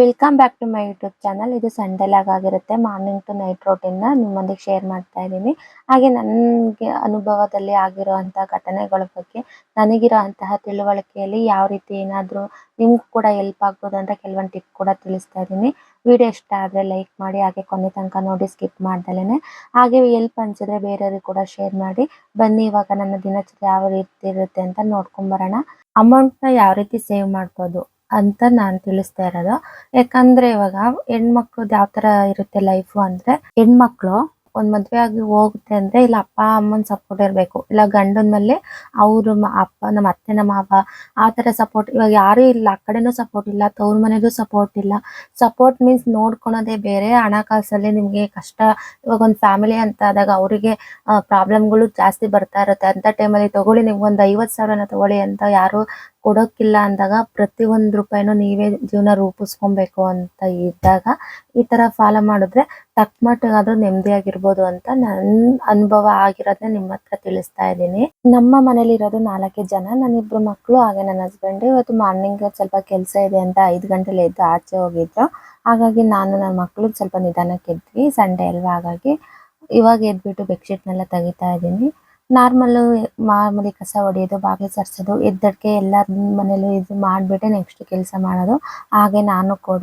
Welcome back to my YouTube channel. ಇದು Sunday vlog ಆಗಿರುತ್ತೆ. Morning to night ರೋಟೀನ್ನ ನಿಮ್ಮೊಂದಿಗೆ ಶೇರ್ ಮಾಡ್ತಾ ಇದ್ದೀನಿ. ಹಾಗೆ ನನಗೆ ಅನುಭವದಲ್ಲಿ ಆಗಿರುವಂತಹ ಘಟನೆಗಳ ಬಗ್ಗೆ, ನನಗಿರುವಂತಹ ತಿಳುವಳಿಕೆಯಲ್ಲಿ ಯಾವ ರೀತಿ ಏನಾದರೂ ನಿಮ್ಗೆ ಕೂಡ ಹೆಲ್ಪ್ ಆಗ್ಬೋದು ಅಂತ ಕೆಲವೊಂದು ಟಿಪ್ ಕೂಡ ತಿಳಿಸ್ತಾ ಇದ್ದೀನಿ. ವಿಡಿಯೋ ಇಷ್ಟ ಆದರೆ ಲೈಕ್ ಮಾಡಿ, ಹಾಗೆ ಕೊನೆ ತನಕ ನೋಡಿ ಸ್ಕಿಪ್ ಮಾಡ್ದಲೇ. ಹಾಗೆ ಹೆಲ್ಪ್ ಅನಿಸಿದ್ರೆ ಬೇರೆಯವ್ರಿಗೆ ಕೂಡ ಶೇರ್ ಮಾಡಿ. ಬನ್ನಿ ಇವಾಗ ನನ್ನ ದಿನಚರಿ ಯಾವ ರೀತಿ ಇರುತ್ತೆ ಅಂತ ನೋಡ್ಕೊಂಬರೋಣ. ಅಮೌಂಟ್ನ ಯಾವ ರೀತಿ ಸೇವ್ ಮಾಡ್ಬೋದು ಅಂತ ನಾನು ತಿಳಿಸ್ತಾ ಇರೋದು. ಯಾಕಂದ್ರೆ ಇವಾಗ ಹೆಣ್ಮಕ್ಳದ್ದು ಯಾವ ತರ ಇರುತ್ತೆ ಲೈಫು ಅಂದ್ರೆ, ಹೆಣ್ಮಕ್ಳು ಒಂದ್ ಮದ್ವೆ ಆಗಿ ಹೋಗುತ್ತೆ ಅಂದ್ರೆ ಇಲ್ಲ ಅಪ್ಪ ಅಮ್ಮನ ಸಪೋರ್ಟ್ ಇರ್ಬೇಕು, ಇಲ್ಲ ಗಂಡನ ಮೇಲೆ ಅವ್ರ ಅಪ್ಪ ನಮ್ಮ ಅತ್ತೆ ನಮ್ಮ ಮಾವ ಆ ತರ ಸಪೋರ್ಟ್. ಇವಾಗ ಯಾರು ಇಲ್ಲ, ಆ ಕಡೆನೂ ಸಪೋರ್ಟ್ ಇಲ್ಲ, ತವ್ರ ಮನೆಗೂ ಸಪೋರ್ಟ್ ಇಲ್ಲ. ಸಪೋರ್ಟ್ ಮೀನ್ಸ್ ನೋಡ್ಕೊಳೋದೇ ಬೇರೆ. ಹಣಕಾಸಲ್ಲಿ ನಿಮ್ಗೆ ಕಷ್ಟ, ಇವಾಗ ಒಂದು ಫ್ಯಾಮಿಲಿ ಅಂತ ಆದಾಗ ಅವರಿಗೆ ಪ್ರಾಬ್ಲಮ್ಗಳು ಜಾಸ್ತಿ ಬರ್ತಾ ಇರುತ್ತೆ. ಅಂತ ಟೈಮಲ್ಲಿ ತಗೊಳ್ಳಿ, ನೀವು ಒಂದು 50,000 ತಗೊಳ್ಳಿ ಅಂತ ಯಾರು ಕೊಡೋಕ್ಕಿಲ್ಲ ಅಂದಾಗ ಪ್ರತಿಯೊಂದು ರೂಪಾಯಿನೂ ನೀವೇ ಜೀವನ ರೂಪಿಸ್ಕೊಬೇಕು ಅಂತ ಇದ್ದಾಗ ಈ ತರ ಫಾಲೋ ಮಾಡಿದ್ರೆ ತಕ್ಕ ಮಟ್ಟಿಗಾದ್ರೂ ನೆಮ್ಮದಿಯಾಗಿರ್ಬೋದು ಅಂತ ನನ್ನ ಅನುಭವ ಆಗಿರೋದನ್ನ ನಿಮ್ಮ ಹತ್ರ ತಿಳಿಸ್ತಾ ಇದ್ದೀನಿ. ನಮ್ಮ ಮನೇಲಿ ಇರೋದು 4 ಜನ, ನನ್ನಿಬ್ರು ಮಕ್ಕಳು ಹಾಗೆ ನನ್ನ ಹಸ್ಬೆಂಡ್. ಇವತ್ತು ಮಾರ್ನಿಂಗ್ ಸ್ವಲ್ಪ ಕೆಲಸ ಇದೆ ಅಂತ 5 ಗಂಟೆಲಿ ಎದ್ದು ಆಚೆ ಹೋಗಿದ್ರು. ಹಾಗಾಗಿ ನಾನು ನನ್ನ ಮಕ್ಕಳು ಸ್ವಲ್ಪ ನಿಧಾನಕ್ಕೆ ಎದ್ವಿ, ಸಂಡೇ ಅಲ್ವಾ. ಹಾಗಾಗಿ ಇವಾಗ ಎದ್ಬಿಟ್ಟು ಬೆಡ್ಶೀಟ್ನೆಲ್ಲ ತೆಗಿತಾ ಇದ್ದೀನಿ. ಮಾಮೂಲಿ ಕಸ ಹೊಡೆಯೋದು, ಬಾಗಿಲು ಸರ್ಸೋದು, ಎದ್ದಕ್ಕೆ ಎಲ್ಲರ ಮನೇಲೂ ಇದು ಮಾಡಿಬಿಟ್ಟೆ ನೆಕ್ಸ್ಟ್ ಕೆಲಸ ಮಾಡೋದು. ಹಾಗೆ ನಾನು ಕೂಡ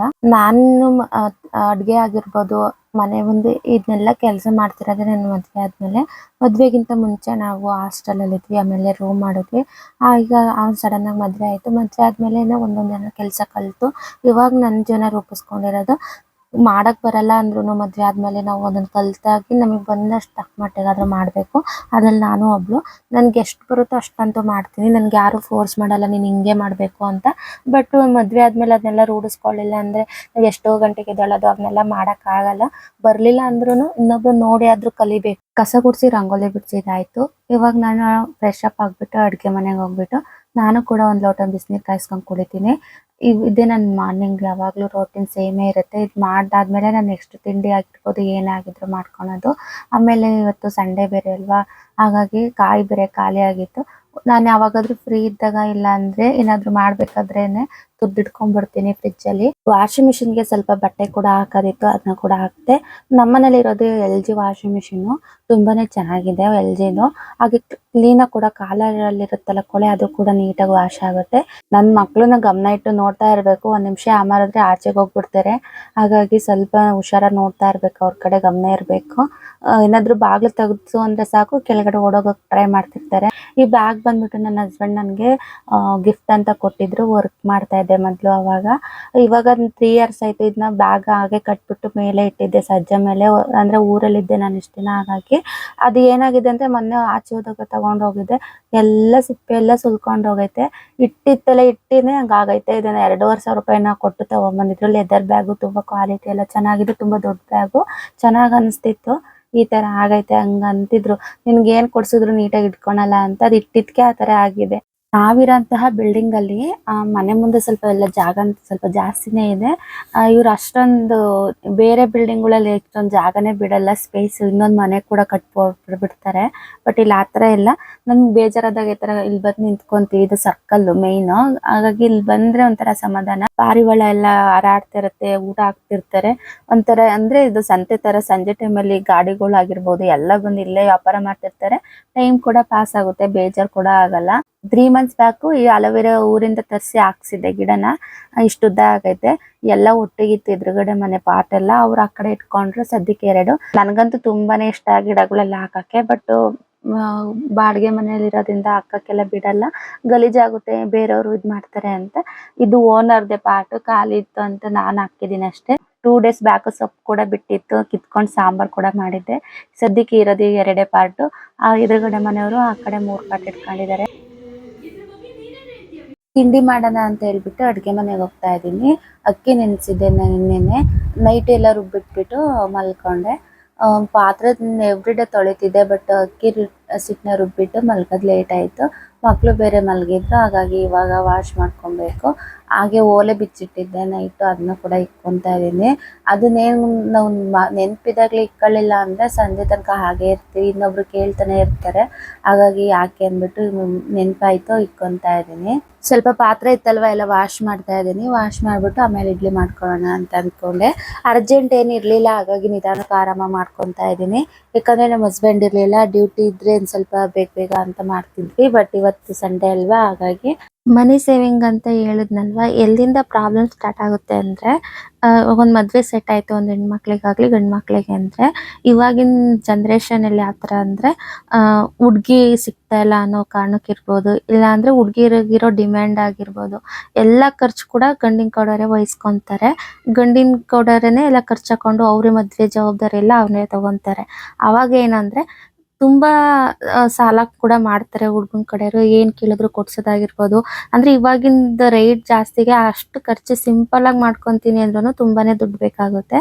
ಅಡುಗೆ ಆಗಿರ್ಬೋದು, ಮನೆ ಮುಂದೆ ಇದನ್ನೆಲ್ಲ ಕೆಲಸ ಮಾಡ್ತಿರೋದೇ ನನ್ನ ಮದುವೆ ಆದಮೇಲೆ. ಮದುವೆಗಿಂತ ಮುಂಚೆ ನಾವು ಹಾಸ್ಟೆಲಲ್ಲಿ ಇದ್ವಿ, ಆಮೇಲೆ ರೂಮ್ ಮಾಡಿದ್ವಿ. ಈಗ ಸಡನ್ನಾಗಿ ಮದುವೆ ಆಯಿತು. ಮದುವೆ ಆದಮೇಲೆ ಒಂದೊಂದೇನೋ ಕೆಲಸ ಕಲಿತು ಇವಾಗ ನನ್ನ ಜೀವನ ರೂಪಿಸ್ಕೊಂಡಿರೋದು. ಮಾಡಕ್ ಬರಲ್ಲ ಅಂದ್ರೂ ಮದುವೆ ಆದಮೇಲೆ ನಾವು ಒಂದೊಂದು ಕಲ್ತಾಗಿ ನಮಗೆ ಬಂದಷ್ಟು ತಕ್ಕ ಮಟ್ಟಿಗಾದ್ರೂ ಮಾಡಬೇಕು. ಅದ್ರಲ್ಲಿ ನಾನು ಒಬ್ಳು. ನನಗೆ ಎಷ್ಟು ಬರುತ್ತೋ ಅಷ್ಟಂತೂ ಮಾಡ್ತೀನಿ. ನನಗೆ ಯಾರು ಫೋರ್ಸ್ ಮಾಡಲ್ಲ ನೀನು ಹಿಂಗೆ ಮಾಡಬೇಕು ಅಂತ. ಬಟ್ ಮದುವೆ ಆದಮೇಲೆ ಅದನ್ನೆಲ್ಲ ರೂಢಿಸ್ಕೊಳ್ಳಿಲ್ಲ ಅಂದರೆ ನಾವು ಎಷ್ಟೋ ಗಂಟೆಗೆ ಎದ್ದೇಳೋದು, ಅದನ್ನೆಲ್ಲ ಮಾಡೋಕ್ಕಾಗಲ್ಲ. ಬರಲಿಲ್ಲ ಅಂದ್ರೂ ಇನ್ನೊಬ್ರು ನೋಡಿ ಆದರೂ ಕಲಿಬೇಕು. ಕಸ ಗುಡಿಸಿ ರಂಗೋಲಿ ಬಿಡಿಸಿದಾಯಿತು. ಇವಾಗ ನಾನು ಫ್ರೆಶ್ ಅಪ್ ಆಗಿಬಿಟ್ಟು ಅಡುಗೆ ಮನೆಗೆ ಹೋಗ್ಬಿಟ್ಟು ನಾನು ಕೂಡ ಒಂದು ಲೋಟ ಬಿಸಿನೀರು ಕಾಯಿಸ್ಕೊಂಡು ಕುಡಿತೀನಿ. ಇದೇ ನನ್ನ ಮಾರ್ನಿಂಗ್ ಯಾವಾಗಲೂ ರೋಟೀನ್ ಸೇಮೇ ಇರುತ್ತೆ. ಇದು ಮಾಡ್ದಾದ್ಮೇಲೆ ನಾನು ನೆಕ್ಸ್ಟ್ ತಿಂಡಿ ಆಗಿರ್ಬೋದು ಏನೇ ಆಗಿದ್ರು ಮಾಡ್ಕೊಳೋದು. ಆಮೇಲೆ ಇವತ್ತು ಸಂಡೇ ಬೇರೆ ಅಲ್ವಾ, ಹಾಗಾಗಿ ಕಾಯಿ ಬೇರೆ ಖಾಲಿ ಆಗಿತ್ತು. ನಾನು ಯಾವಾಗಾದ್ರೂ ಫ್ರೀ ಇದ್ದಾಗ, ಇಲ್ಲ ಅಂದರೆ ಏನಾದರೂ ಮಾಡಬೇಕಾದ್ರೇನೆ ತುರ್ದಿಟ್ಕೊಂಡ್ಬಿಡ್ತೀನಿ ಫ್ರಿಜ್ಜಲ್ಲಿ. ವಾಷಿಂಗ್ ಮಿಷಿನ್ಗೆ ಸ್ವಲ್ಪ ಬಟ್ಟೆ ಕೂಡ ಹಾಕೋದಿತ್ತು, ಅದನ್ನ ಕೂಡ ಹಾಕಿದೆ. ನಮ್ಮನೇಲಿ ಇರೋದು LG ವಾಷಿಂಗ್ ಮಿಷಿನು, ತುಂಬಾನೇ ಚೆನ್ನಾಗಿದೆ LGದು. ಹಾಗೆ ಕ್ಲೀನಾಗಿ ಕೂಡ ಕಾಲರಲ್ಲಿರುತ್ತಲ್ಲ ಕೊಳೆ, ಅದು ಕೂಡ ನೀಟಾಗಿ ವಾಶ್ ಆಗುತ್ತೆ. ನನ್ನ ಮಕ್ಕಳನ್ನ ಗಮನ ಇಟ್ಟು ನೋಡ್ತಾ ಇರಬೇಕು. ಒಂದು ನಿಮಿಷ ಯಾಮಾರಿದ್ರೆ ಆಚೆಗೆ ಹೋಗ್ಬಿಡ್ತಾರೆ. ಹಾಗಾಗಿ ಸ್ವಲ್ಪ ಹುಷಾರಾಗಿ ನೋಡ್ತಾ ಇರಬೇಕು, ಅವ್ರ ಕಡೆ ಗಮನ ಇರಬೇಕು. ಏನಾದರೂ ಬಾಗಿಲು ತೆಗೆದು ಅಂದರೆ ಸಾಕು ಕೆಳಗಡೆ ಓಡೋಗೋಕೆ ಟ್ರೈ ಮಾಡ್ತಿರ್ತಾರೆ. ಈ ಬ್ಯಾಗ್ ಬಂದ್ಬಿಟ್ಟು ನನ್ನ ಹಸ್ಬೆಂಡ್ ನನಗೆ ಗಿಫ್ಟ್ ಅಂತ ಕೊಟ್ಟಿದ್ರು. ವರ್ಕ್ ಮಾಡ್ತಾ ಇದ್ದೆ ಮೊದಲು, ಅವಾಗ. ಇವಾಗ 3 ಇಯರ್ಸ್ ಆಯಿತು. ಇದನ್ನ ಬ್ಯಾಗ್ ಹಾಗೆ ಕಟ್ಬಿಟ್ಟು ಮೇಲೆ ಇಟ್ಟಿದ್ದೆ ಸಜ್ಜೆ ಮೇಲೆ. ಅಂದರೆ ಊರಲ್ಲಿದ್ದೆ ನಾನು ಇಷ್ಟು ದಿನ. ಹಾಗಾಗಿ ಅದು ಏನಾಗಿದೆ ಅಂದರೆ ಮೊನ್ನೆ ಆಚೆ ಹೋದಾಗ ತಗೊಂಡು ಹೋಗಿದ್ದೆ, ಎಲ್ಲ ಸಿಪ್ಪೆ ಎಲ್ಲ ಸುಲ್ಕೊಂಡು ಹೋಗೈತೆ. ಇಟ್ಟಿನೇ ಹಂಗಾಗೈತೆ. ಇದನ್ನು 2,500 ರೂಪಾಯಿನ ಕೊಟ್ಟು ತೊಗೊಂಬಂದಿದ್ರು. ಲೆದರ್ ಬ್ಯಾಗು, ತುಂಬ ಕ್ವಾಲಿಟಿ ಎಲ್ಲ ಚೆನ್ನಾಗಿದೆ, ತುಂಬ ದೊಡ್ಡ ಬ್ಯಾಗು, ಚೆನ್ನಾಗಿ ಅನಿಸ್ತಿತ್ತು. ಈ ಥರ ಆಗೈತೆ ಹಂಗೆ ಅಂತಿದ್ರು, ನಿನ್ಗೇನು ಕೊಡಿಸಿದ್ರು ನೀಟಾಗಿ ಇಟ್ಕೊಳಲ್ಲ ಅಂತ. ಅದು ಇಟ್ಟಿದ್ದಕ್ಕೆ ಆ ಥರ ಆಗಿದೆ. ನಾವಿರೋಂತಹ ಬಿಲ್ಡಿಂಗಲ್ಲಿ ಮನೆ ಮುಂದೆ ಸ್ವಲ್ಪ ಎಲ್ಲ ಜಾಗ ಅಂತ ಸ್ವಲ್ಪ ಜಾಸ್ತಿನೇ ಇದೆ. ಇವ್ರು ಅಷ್ಟೊಂದು ಬೇರೆ ಬಿಲ್ಡಿಂಗ್ಗಳಲ್ಲಿ ಎಷ್ಟೊಂದು ಜಾಗನೇ ಬಿಡಲ್ಲ, ಸ್ಪೇಸ್. ಇನ್ನೊಂದು ಮನೆ ಕೂಡ ಬಿಡ್ತಾರೆ. ಬಟ್ ಇಲ್ಲಿ ಆ ಥರ ಇಲ್ಲ. ನಮ್ಗೆ ಬೇಜಾರಾದಾಗ ಈ ಥರ ಇಲ್ಲಿ ಬಂದು ನಿಂತ್ಕೊಂತೀವಿ. ಇದು ಸರ್ಕಲ್ಲು ಮೇಯ್ನು. ಹಾಗಾಗಿ ಇಲ್ಲಿ ಬಂದರೆ ಒಂಥರ ಸಮಾಧಾನ. ಪಾರಿವಾಳ ಎಲ್ಲ ಹಾರಾಡ್ತಿರುತ್ತೆ, ಊಟ ಹಾಕ್ತಿರ್ತಾರೆ. ಒಂಥರ ಅಂದರೆ ಇದು ಸಂತೆ ಥರ. ಸಂಜೆ ಟೈಮಲ್ಲಿ ಗಾಡಿಗಳಾಗಿರ್ಬೋದು ಎಲ್ಲ ಬಂದು ಇಲ್ಲೇ ವ್ಯಾಪಾರ ಮಾಡ್ತಿರ್ತಾರೆ. ಟೈಮ್ ಕೂಡ ಪಾಸ್ ಆಗುತ್ತೆ, ಬೇಜಾರು ಕೂಡ ಆಗಲ್ಲ. 3 ಮಂತ್ಸ್ ಬ್ಯಾಕು ಈ ಅಲೋವೆರಾ ಊರಿಂದ ತರಿಸಿ ಹಾಕ್ಸಿದ್ದೆ ಗಿಡನ. ಇಷ್ಟುದ್ದ ಆಗೈತೆ. ಎಲ್ಲ ಒಟ್ಟಿಗಿತ್ತು ಎದುರುಗಡೆ ಮನೆ ಪಾಟ್ ಎಲ್ಲ. ಅವ್ರು ಆ ಕಡೆ ಇಟ್ಕೊಂಡ್ರು, ಸದ್ಯಕ್ಕೆ 2. ನನಗಂತೂ ತುಂಬಾನೇ ಇಷ್ಟ ಗಿಡಗಳೆಲ್ಲ ಹಾಕಕ್ಕೆ. ಬಟ್ ಬಾಡಿಗೆ ಮನೇಲಿ ಇರೋದ್ರಿಂದ ಹಾಕಕ್ಕೆಲ್ಲ ಬಿಡಲ್ಲ, ಗಲೀಜಾಗುತ್ತೆ, ಬೇರೆಯವರು ಇದು ಮಾಡ್ತಾರೆ ಅಂತ. ಇದು ಓನರ್ದೆ ಪಾಟು, ಖಾಲಿ ಇತ್ತು ಅಂತ ನಾನು ಹಾಕಿದ್ದೀನಿ ಅಷ್ಟೇ. 2 ಡೇಸ್ ಬ್ಯಾಕ್ ಸೊಪ್ಪು ಕೂಡ ಬಿಟ್ಟಿತ್ತು, ಕಿತ್ಕೊಂಡು ಸಾಂಬಾರು ಕೂಡ ಮಾಡಿದ್ದೆ. ಸದ್ಯಕ್ಕೆ ಇರೋದು 2 ಪಾಟು. ಆ ಎದುರುಗಡೆ ಮನೆಯವರು ಆ ಕಡೆ 3 ಪಾಟ್ ಇಟ್ಕೊಂಡಿದ್ದಾರೆ. ತಿಂಡಿ ಮಾಡೋಣ ಅಂತ ಹೇಳ್ಬಿಟ್ಟು ಅಡುಗೆ ಮನೆಗೆ ಹೋಗ್ತಾ ಇದ್ದೀನಿ. ಅಕ್ಕಿ ನೆನೆಸಿದ್ದೆ ನಿನ್ನೆನೆ. ನೈಟ್ ಎಲ್ಲ ರುಬ್ಬಿಟ್ಬಿಟ್ಟು ಮಲ್ಕೊಂಡೆ. ಪಾತ್ರೆ ಎವ್ರಿಡೇ ತೊಳಿತಿದ್ದೆ, ಬಟ್ ಅಕ್ಕಿ ಸಿಟ್ಟನ್ನ ರುಬ್ಬಿಟ್ಟು ಮಲ್ಕೋದು ಲೇಟ್ ಆಯಿತು. ಮಕ್ಕಳು ಬೇರೆ ಮಲಗಿದ್ರು, ಹಾಗಾಗಿ ಇವಾಗ ವಾಶ್ ಮಾಡ್ಕೊಬೇಕು. ಹಾಗೆ ಓಲೆ ಬಿಚ್ಚಿಟ್ಟಿದ್ದೆ ನೈಟು, ಅದನ್ನ ಕೂಡ ಇಕ್ಕೊತಾ ಇದ್ದೀನಿ. ಅದನ್ನೇನು ನಾವು ನೆನಪಿದಾಗಲೇ ಇಕ್ಕೊಳ್ಳಿಲ್ಲ ಅಂದರೆ ಸಂಜೆ ತನಕ ಹಾಗೆ ಇರ್ತೀವಿ, ಇನ್ನೊಬ್ರು ಕೇಳ್ತಾನೆ ಇರ್ತಾರೆ. ಹಾಗಾಗಿ ಯಾಕೆ ಅಂದ್ಬಿಟ್ಟು ನೆನಪಾಯಿತು ಇಕ್ಕೊತಾ ಇದ್ದೀನಿ. ಸ್ವಲ್ಪ ಪಾತ್ರೆ ಇತ್ತಲ್ವ, ಎಲ್ಲ ವಾಶ್ ಮಾಡ್ತಾ ಇದ್ದೀನಿ. ವಾಶ್ ಮಾಡಿಬಿಟ್ಟು ಆಮೇಲೆ ಇಡ್ಲಿ ಮಾಡ್ಕೊಳ್ಳೋಣ ಅಂತ ಅಂದ್ಕೊಂಡೆ. ಅರ್ಜೆಂಟ್ ಏನು ಇರಲಿಲ್ಲ, ಹಾಗಾಗಿ ನಿಧಾನಕ್ಕೆ ಆರಾಮಾಗಿ ಮಾಡ್ಕೊತಾ ಇದ್ದೀನಿ. ಯಾಕಂದರೆ ನಮ್ಮ ಹಸ್ಬೆಂಡ್ ಇರಲಿಲ್ಲ, ಡ್ಯೂಟಿ ಇದ್ದರೆ ಒಂದು ಸ್ವಲ್ಪ ಬೇಗ ಬೇಗ ಅಂತ ಮಾಡ್ತಿದ್ವಿ. ಬಟ್ ಇವತ್ತು ಸಂಡೇ ಅಲ್ವಾ, ಹಾಗಾಗಿ ಮನಿ ಸೇವಿಂಗ್ ಅಂತ ಹೇಳಿದ್ನಲ್ವ, ಎಲ್ಲಿಂದ ಪ್ರಾಬ್ಲಮ್ ಸ್ಟಾರ್ಟ್ ಆಗುತ್ತೆ ಅಂದರೆ, ಒಂದು ಮದುವೆ ಸೆಟ್ ಆಯಿತು ಒಂದು ಹೆಣ್ಮಕ್ಳಿಗಾಗಲಿ ಗಂಡು ಮಕ್ಕಳಿಗೆ ಅಂದರೆ, ಇವಾಗಿನ ಜನ್ರೇಷನಲ್ಲಿ ಯಾವ ಥರ ಅಂದರೆ ಹುಡುಗಿ ಸಿಗ್ತಾ ಇಲ್ಲ ಅನ್ನೋ ಕಾರಣಕ್ಕಿರ್ಬೋದು, ಇಲ್ಲಾಂದರೆ ಹುಡುಗಿರಿಗಿರೋ ಡಿಮ್ಯಾಂಡ್ ಆಗಿರ್ಬೋದು, ಎಲ್ಲ ಖರ್ಚು ಕೂಡ ಗಂಡಿನ ಕಡೆಯವರೇ ವಹಿಸ್ಕೊತಾರೆ. ಗಂಡಿನ ಕಡೆಯವರೇ ಎಲ್ಲ ಖರ್ಚು ಹಾಕೊಂಡು ಅವ್ರ ಮದುವೆ ಜವಾಬ್ದಾರಿ ಎಲ್ಲ ಅವನೇ ತಗೊತಾರೆ. ಅವಾಗ ಏನಂದರೆ ತುಂಬ ಸಾಲ ಕೂಡ ಮಾಡ್ತಾರೆ ಹುಡುಗನ ಕಡೆಯವರು, ಏನು ಕೇಳಿದ್ರು ಕೊಡ್ಸೋದಾಗಿರ್ಬೋದು. ಅಂದರೆ ಇವಾಗಿಂದ ರೇಟ್ ಜಾಸ್ತಿಗೆ ಅಷ್ಟು ಖರ್ಚು ಸಿಂಪಲಾಗಿ ಮಾಡ್ಕೊತೀನಿ ಅಂದ್ರೂ ತುಂಬಾ ದುಡ್ಡು ಬೇಕಾಗುತ್ತೆ.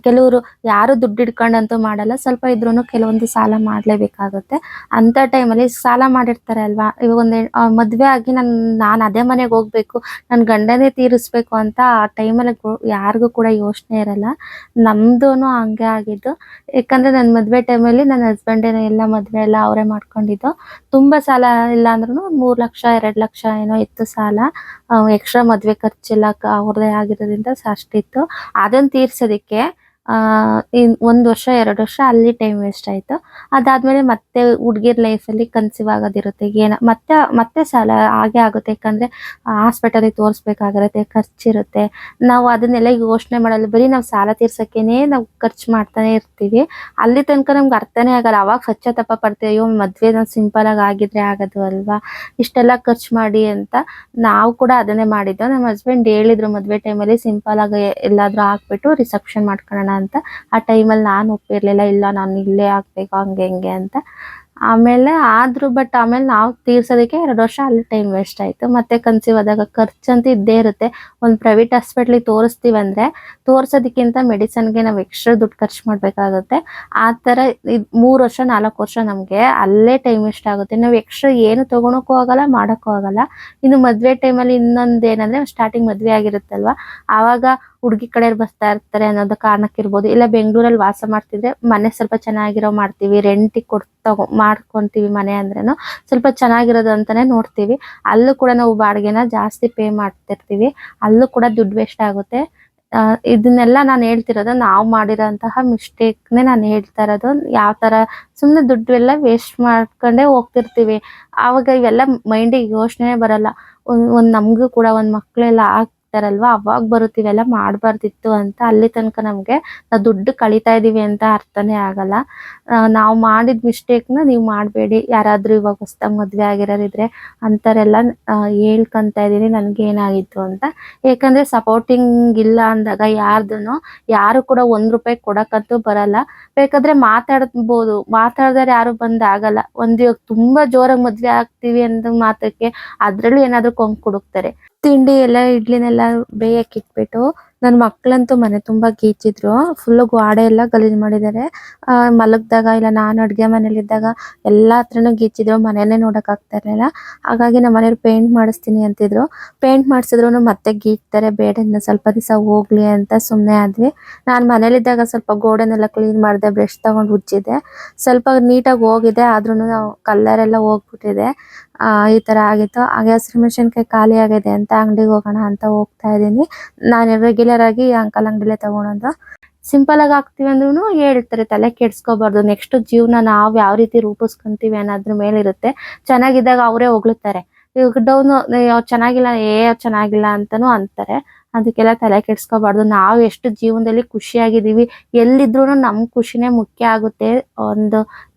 ಕೆಲವರು ಯಾರು ದುಡ್ಡು ಇಟ್ಕೊಂಡಂತೂ ಮಾಡಲ್ಲ, ಸ್ವಲ್ಪ ಇದ್ರೂ ಕೆಲವೊಂದು ಸಾಲ ಮಾಡಲೇಬೇಕಾಗುತ್ತೆ. ಅಂಥ ಟೈಮಲ್ಲಿ ಸಾಲ ಮಾಡಿರ್ತಾರೆ ಅಲ್ವಾ, ಇವಾಗ ಒಂದು ಮದುವೆ ಆಗಿ ನಾನು ಅದೇ ಮನೆಗೆ ಹೋಗಬೇಕು, ನನ್ನ ಗಂಡನೇ ತೀರಿಸ್ಬೇಕು ಅಂತ ಆ ಟೈಮಲ್ಲಿ ಯಾರಿಗೂ ಕೂಡ ಯೋಚನೆ ಇರಲ್ಲ. ನಮ್ಮದೂ ಹಂಗೆ ಆಗಿದ್ದು. ಯಾಕಂದರೆ ನನ್ನ ಮದುವೆ ಟೈಮಲ್ಲಿ ನನ್ನ ಹಸ್ಬೆಂಡೇನೆ ಎಲ್ಲ ಮದುವೆ ಎಲ್ಲ ಅವರೇ ಮಾಡ್ಕೊಂಡಿದ್ದು. ತುಂಬ ಸಾಲ ಇಲ್ಲ ಅಂದ್ರೂ 3 ಲಕ್ಷ 2 ಲಕ್ಷ ಏನೋ ಇತ್ತು ಸಾಲ. ಎಕ್ಸ್ಟ್ರಾ ಮದುವೆ ಖರ್ಚೆಲ್ಲ ಅವ್ರದ್ದೇ ಆಗಿರೋದ್ರಿಂದ ಅಷ್ಟಿತ್ತು. ಅದನ್ನು ತೀರ್ಸೋದಕ್ಕೆ ಇನ್ನು 1 ವರ್ಷ 2 ವರ್ಷ ಅಲ್ಲಿ ಟೈಮ್ ವೇಸ್ಟ್ ಆಯಿತು. ಅದಾದಮೇಲೆ ಮತ್ತೆ ಹುಡುಗಿರ ಲೈಫಲ್ಲಿ ಕನ್ಸೀವ್ ಆಗೋದಿರುತ್ತೆ, ಮತ್ತೆ ಸಾಲ ಆಗೇ ಆಗುತ್ತೆ. ಯಾಕಂದರೆ ಹಾಸ್ಪಿಟಲಿಗೆ ತೋರಿಸ್ಬೇಕಾಗಿರುತ್ತೆ, ಖರ್ಚಿರುತ್ತೆ. ನಾವು ಅದನ್ನೆಲ್ಲ ಯೋಚನೆ ಮಾಡಲ್ಲ, ಬರೀ ನಾವು ಸಾಲ ತೀರ್ಸೋಕ್ಕೇನೆ ನಾವು ಖರ್ಚು ಮಾಡ್ತಾನೆ ಇರ್ತೀವಿ. ಅಲ್ಲಿ ತನಕ ನಮ್ಗೆ ಅರ್ಥನೇ ಆಗಲ್ಲ. ಅವಾಗ ಪಶ್ಚಾತ್ತಾಪ ಪಡ್ತೀವಿ, ಅಯ್ಯೋ ಮದುವೆ ನಾವು ಸಿಂಪಲಾಗಿ ಆಗಿದ್ರೆ ಆಗೋದು ಅಲ್ವಾ, ಇಷ್ಟೆಲ್ಲ ಖರ್ಚು ಮಾಡಿ ಅಂತ. ನಾವು ಕೂಡ ಅದನ್ನೇ ಮಾಡಿದ್ದು. ನಮ್ಮ ಹಸ್ಬೆಂಡ್ ಹೇಳಿದ್ರು ಮದುವೆ ಟೈಮಲ್ಲಿ ಸಿಂಪಲಾಗಿ ಎಲ್ಲಾದರೂ ಹಾಕ್ಬಿಟ್ಟು ರಿಸೆಪ್ಷನ್ ಮಾಡ್ಕೊಳ್ಳೋಣ ಅಂತ. ಆ ಟೈಮಲ್ಲಿ ನಾನು ಒಪ್ಪಿರಲಿಲ್ಲ, ಇಲ್ಲ ನಾನು ಇಲ್ಲೇ ಆಗಬೇಕು ಹಂಗೆ ಹಿಂಗೆ ಅಂತ. ಆಮೇಲೆ ಆದರೂ ಬಟ್ ಆಮೇಲೆ ನಾವು ತೀರ್ಸೋದಕ್ಕೆ 2 ವರ್ಷ ಅಲ್ಲಿ ಟೈಮ್ ವೇಸ್ಟ್ ಆಯಿತು. ಮತ್ತೆ ಕನ್ಸೀವ್ ಆದಾಗ ಖರ್ಚಂತೂ ಇದ್ದೇ ಇರುತ್ತೆ. ಒಂದು ಪ್ರೈವೇಟ್ ಹಾಸ್ಪಿಟ್ಲಿಗೆ ತೋರಿಸ್ತೀವಂದರೆ ತೋರಿಸೋದಕ್ಕಿಂತ ಮೆಡಿಸನ್ಗೆ ನಾವು ಎಕ್ಸ್ಟ್ರಾ ದುಡ್ಡು ಖರ್ಚು ಮಾಡಬೇಕಾಗುತ್ತೆ. ಆ ಥರ 3 ವರ್ಷ 4 ವರ್ಷ ನಮಗೆ ಅಲ್ಲೇ ಟೈಮ್ ವೇಸ್ಟ್ ಆಗುತ್ತೆ. ನಾವು ಎಕ್ಸ್ಟ್ರಾ ಏನು ತೊಗೊಳಕ್ಕೂ ಆಗಲ್ಲ, ಮಾಡೋಕ್ಕೂ ಆಗಲ್ಲ. ಇನ್ನು ಮದುವೆ ಟೈಮಲ್ಲಿ ಇನ್ನೊಂದು ಏನಂದರೆ, ಸ್ಟಾರ್ಟಿಂಗ್ ಮದುವೆ ಆಗಿರುತ್ತಲ್ವ, ಆವಾಗ ಹುಡುಗಿ ಕಡೆಯವ್ರು ಬರ್ತಾ ಇರ್ತಾರೆ ಅನ್ನೋದು ಕಾರಣಕ್ಕಿರ್ಬೋದು, ಇಲ್ಲ ಬೆಂಗಳೂರಲ್ಲಿ ವಾಸ ಮಾಡ್ತಿದ್ರೆ ಮನೆ ಸ್ವಲ್ಪ ಚೆನ್ನಾಗಿರೋ ಮಾಡ್ತೀವಿ, ರೆಂಟಿಗೆ ಮಾಡ್ಕೊತೀವಿ ಮನೆ ಅಂದ್ರೂ ಸ್ವಲ್ಪ ಚೆನ್ನಾಗಿರೋದು ಅಂತಲೇ ನೋಡ್ತೀವಿ. ಅಲ್ಲೂ ಕೂಡ ನಾವು ಬಾಡಿಗೆನ ಜಾಸ್ತಿ ಪೇ ಮಾಡ್ತಿರ್ತೀವಿ, ಅಲ್ಲೂ ಕೂಡ ದುಡ್ಡು ವೇಸ್ಟ್ ಆಗುತ್ತೆ. ಇದನ್ನೆಲ್ಲ ನಾನು ಹೇಳ್ತಿರೋದು ನಾವು ಮಾಡಿರೋಂತಹ ಮಿಸ್ಟೇಕ್ನೇ ನಾನು ಹೇಳ್ತಾ ಇರೋದು. ಯಾವ ಥರ ಸುಮ್ಮನೆ ದುಡ್ಡು ಎಲ್ಲ ವೇಸ್ಟ್ ಮಾಡ್ಕೊಂಡೇ ಹೋಗ್ತಿರ್ತೀವಿ. ಆವಾಗ ಇವೆಲ್ಲ ಮೈಂಡಿಗೆ ಯೋಚನೆ ಬರಲ್ಲ. ಒಂದು ನಮಗೂ ಕೂಡ ಒಂದು ಮಕ್ಕಳೆಲ್ಲ ಆಗ್ತಾರಲ್ವ, ಅವಾಗ ಬರುತ್ತೆ ಇವೆಲ್ಲ ಮಾಡಬಾರ್ದಿತ್ತು ಅಂತ. ಅಲ್ಲಿ ತನಕ ನಮಗೆ ನಾವು ದುಡ್ಡು ಕಳೀತಾ ಇದ್ದೀವಿ ಅಂತ ಅರ್ಥನೇ ಆಗಲ್ಲ. ನಾವು ಮಾಡಿದ ಮಿಸ್ಟೇಕ್ನ ನೀವು ಮಾಡಬೇಡಿ. ಯಾರಾದರೂ ಇವಾಗ ಹೊಸ್ದಾಗಿ ಮದುವೆ ಆಗಿರೋರಿದ್ರೆ ಅಂಥವರೆಲ್ಲ ಹೇಳ್ಕೊತಾ ಇದ್ದೀನಿ ನನಗೇನಾಗಿತ್ತು ಅಂತ. ಯಾಕಂದರೆ ಸಪೋರ್ಟಿಂಗ್ ಇಲ್ಲ ಅಂದಾಗ ಯಾರು ಕೂಡ ₹1 ಕೊಡೋಕ್ಕಂತೂ ಬರಲ್ಲ. ಬೇಕಾದರೆ ಮಾತಾಡ್ಬೋದು, ಮಾತಾಡ್ದವ್ರು ಯಾರು ಬಂದಾಗಲ್ಲ. ಇವಾಗ ತುಂಬ ಜೋರಾಗಿ ಮದುವೆ ಆಗ್ತೀವಿ ಅಂದ ಮಾತ್ರಕ್ಕೆ ಅದರಲ್ಲೂ ಏನಾದರೂ ಕೊಂಕು ಕುಡುಕ್ತಾರೆ. ತಿಂಡಿ ಎಲ್ಲ ಇಡ್ಲಿನೆಲ್ಲ ಬೇಯಕ್ಕೆ ಇಟ್ಬಿಟ್ಟು ನನ್ನ ಮಕ್ಕಳಂತೂ ಮನೆ ತುಂಬ ಗೀಚಿದ್ರು. ಫುಲ್ಲು ಗೋಡೆ ಎಲ್ಲ ಗಲೀಜು ಮಾಡಿದ್ದಾರೆ. ಮಲಗಿದಾಗ ಇಲ್ಲ ನಾನು ಅಡುಗೆ ಮನೇಲಿದ್ದಾಗ ಎಲ್ಲ ಹತ್ರನೂ ಗೀಚಿದ್ರು, ಮನೆಯೇ ನೋಡೋಕ್ಕಾಗ್ತಾ ಇರಲಿಲ್ಲ. ಹಾಗಾಗಿ ನಮ್ಮ ಮನೆಯವ್ರು ಪೇಂಟ್ ಮಾಡಿಸ್ತೀನಿ ಅಂತಿದ್ರು. ಪೇಂಟ್ ಮಾಡಿಸಿದ್ರು ಮತ್ತೆ ಗೀಚ್ತಾರೆ, ಬೇಡ ಇನ್ನು ಸ್ವಲ್ಪ ದಿವಸ ಹೋಗಲಿ ಅಂತ ಸುಮ್ಮನೆ ಆದ್ವಿ. ನಾನು ಮನೇಲಿದ್ದಾಗ ಸ್ವಲ್ಪ ಗೋಡೆನೆಲ್ಲ ಕ್ಲೀನ್ ಮಾಡಿದೆ, ಬ್ರಷ್ ತೊಗೊಂಡು ಉಜ್ಜಿದೆ, ಸ್ವಲ್ಪ ನೀಟಾಗಿ ಹೋಗಿದೆ. ಆದ್ರೂ ಕಲ್ಲರೆಲ್ಲ ಹೋಗ್ಬಿಟ್ಟಿದೆ. ಈ ಥರ ಆಗಿತ್ತು. ಹಾಗೆ ಹಸಿಮೆಣಸಿನ್ಕಾಯಿ ಖಾಲಿ ಆಗಿದೆ ಅಂತ ಅಂಗಡಿಗೆ ಹೋಗೋಣ ಅಂತ ಹೋಗ್ತಾ ಇದ್ದೀನಿ. ನಾನು ರೆಗ್ಯುಲರ್ ಆಗಿ ಅಂಕಲ್ ಅಂಗಡಿಲೇ ತಗೊಳೋದು. ಸಿಂಪಲಾಗಿ ಆಗ್ತೀವಿ ಅಂದ್ರೂ ಹೇಳ್ತಾರೆ, ತಲೆ ಕೆಡಿಸ್ಕೋಬಾರ್ದು. ನೆಕ್ಸ್ಟ್ ಜೀವನ ನಾವು ಯಾವ ರೀತಿ ರೂಪಿಸ್ಕೊಂತೀವಿ ಅನ್ನೋದ್ರ ಮೇಲಿರುತ್ತೆ. ಚೆನ್ನಾಗಿದ್ದಾಗ ಅವರೇ ಹೊಗಳುತ್ತಾರೆ, ಇವಾಗ ಡೌನು ಚೆನ್ನಾಗಿಲ್ಲ ಚೆನ್ನಾಗಿಲ್ಲ ಅಂತಲೂ ಅಂತಾರೆ. ಅದಕ್ಕೆಲ್ಲ ತಲೆ ಕೆಡಿಸ್ಕೋಬಾರ್ದು. ನಾವು ಎಷ್ಟು ಜೀವನದಲ್ಲಿ ಖುಷಿಯಾಗಿದ್ದೀವಿ, ಎಲ್ಲಿದ್ರೂ ನಮ್ಮ ಖುಷಿನೇ ಮುಖ್ಯ ಆಗುತ್ತೆ.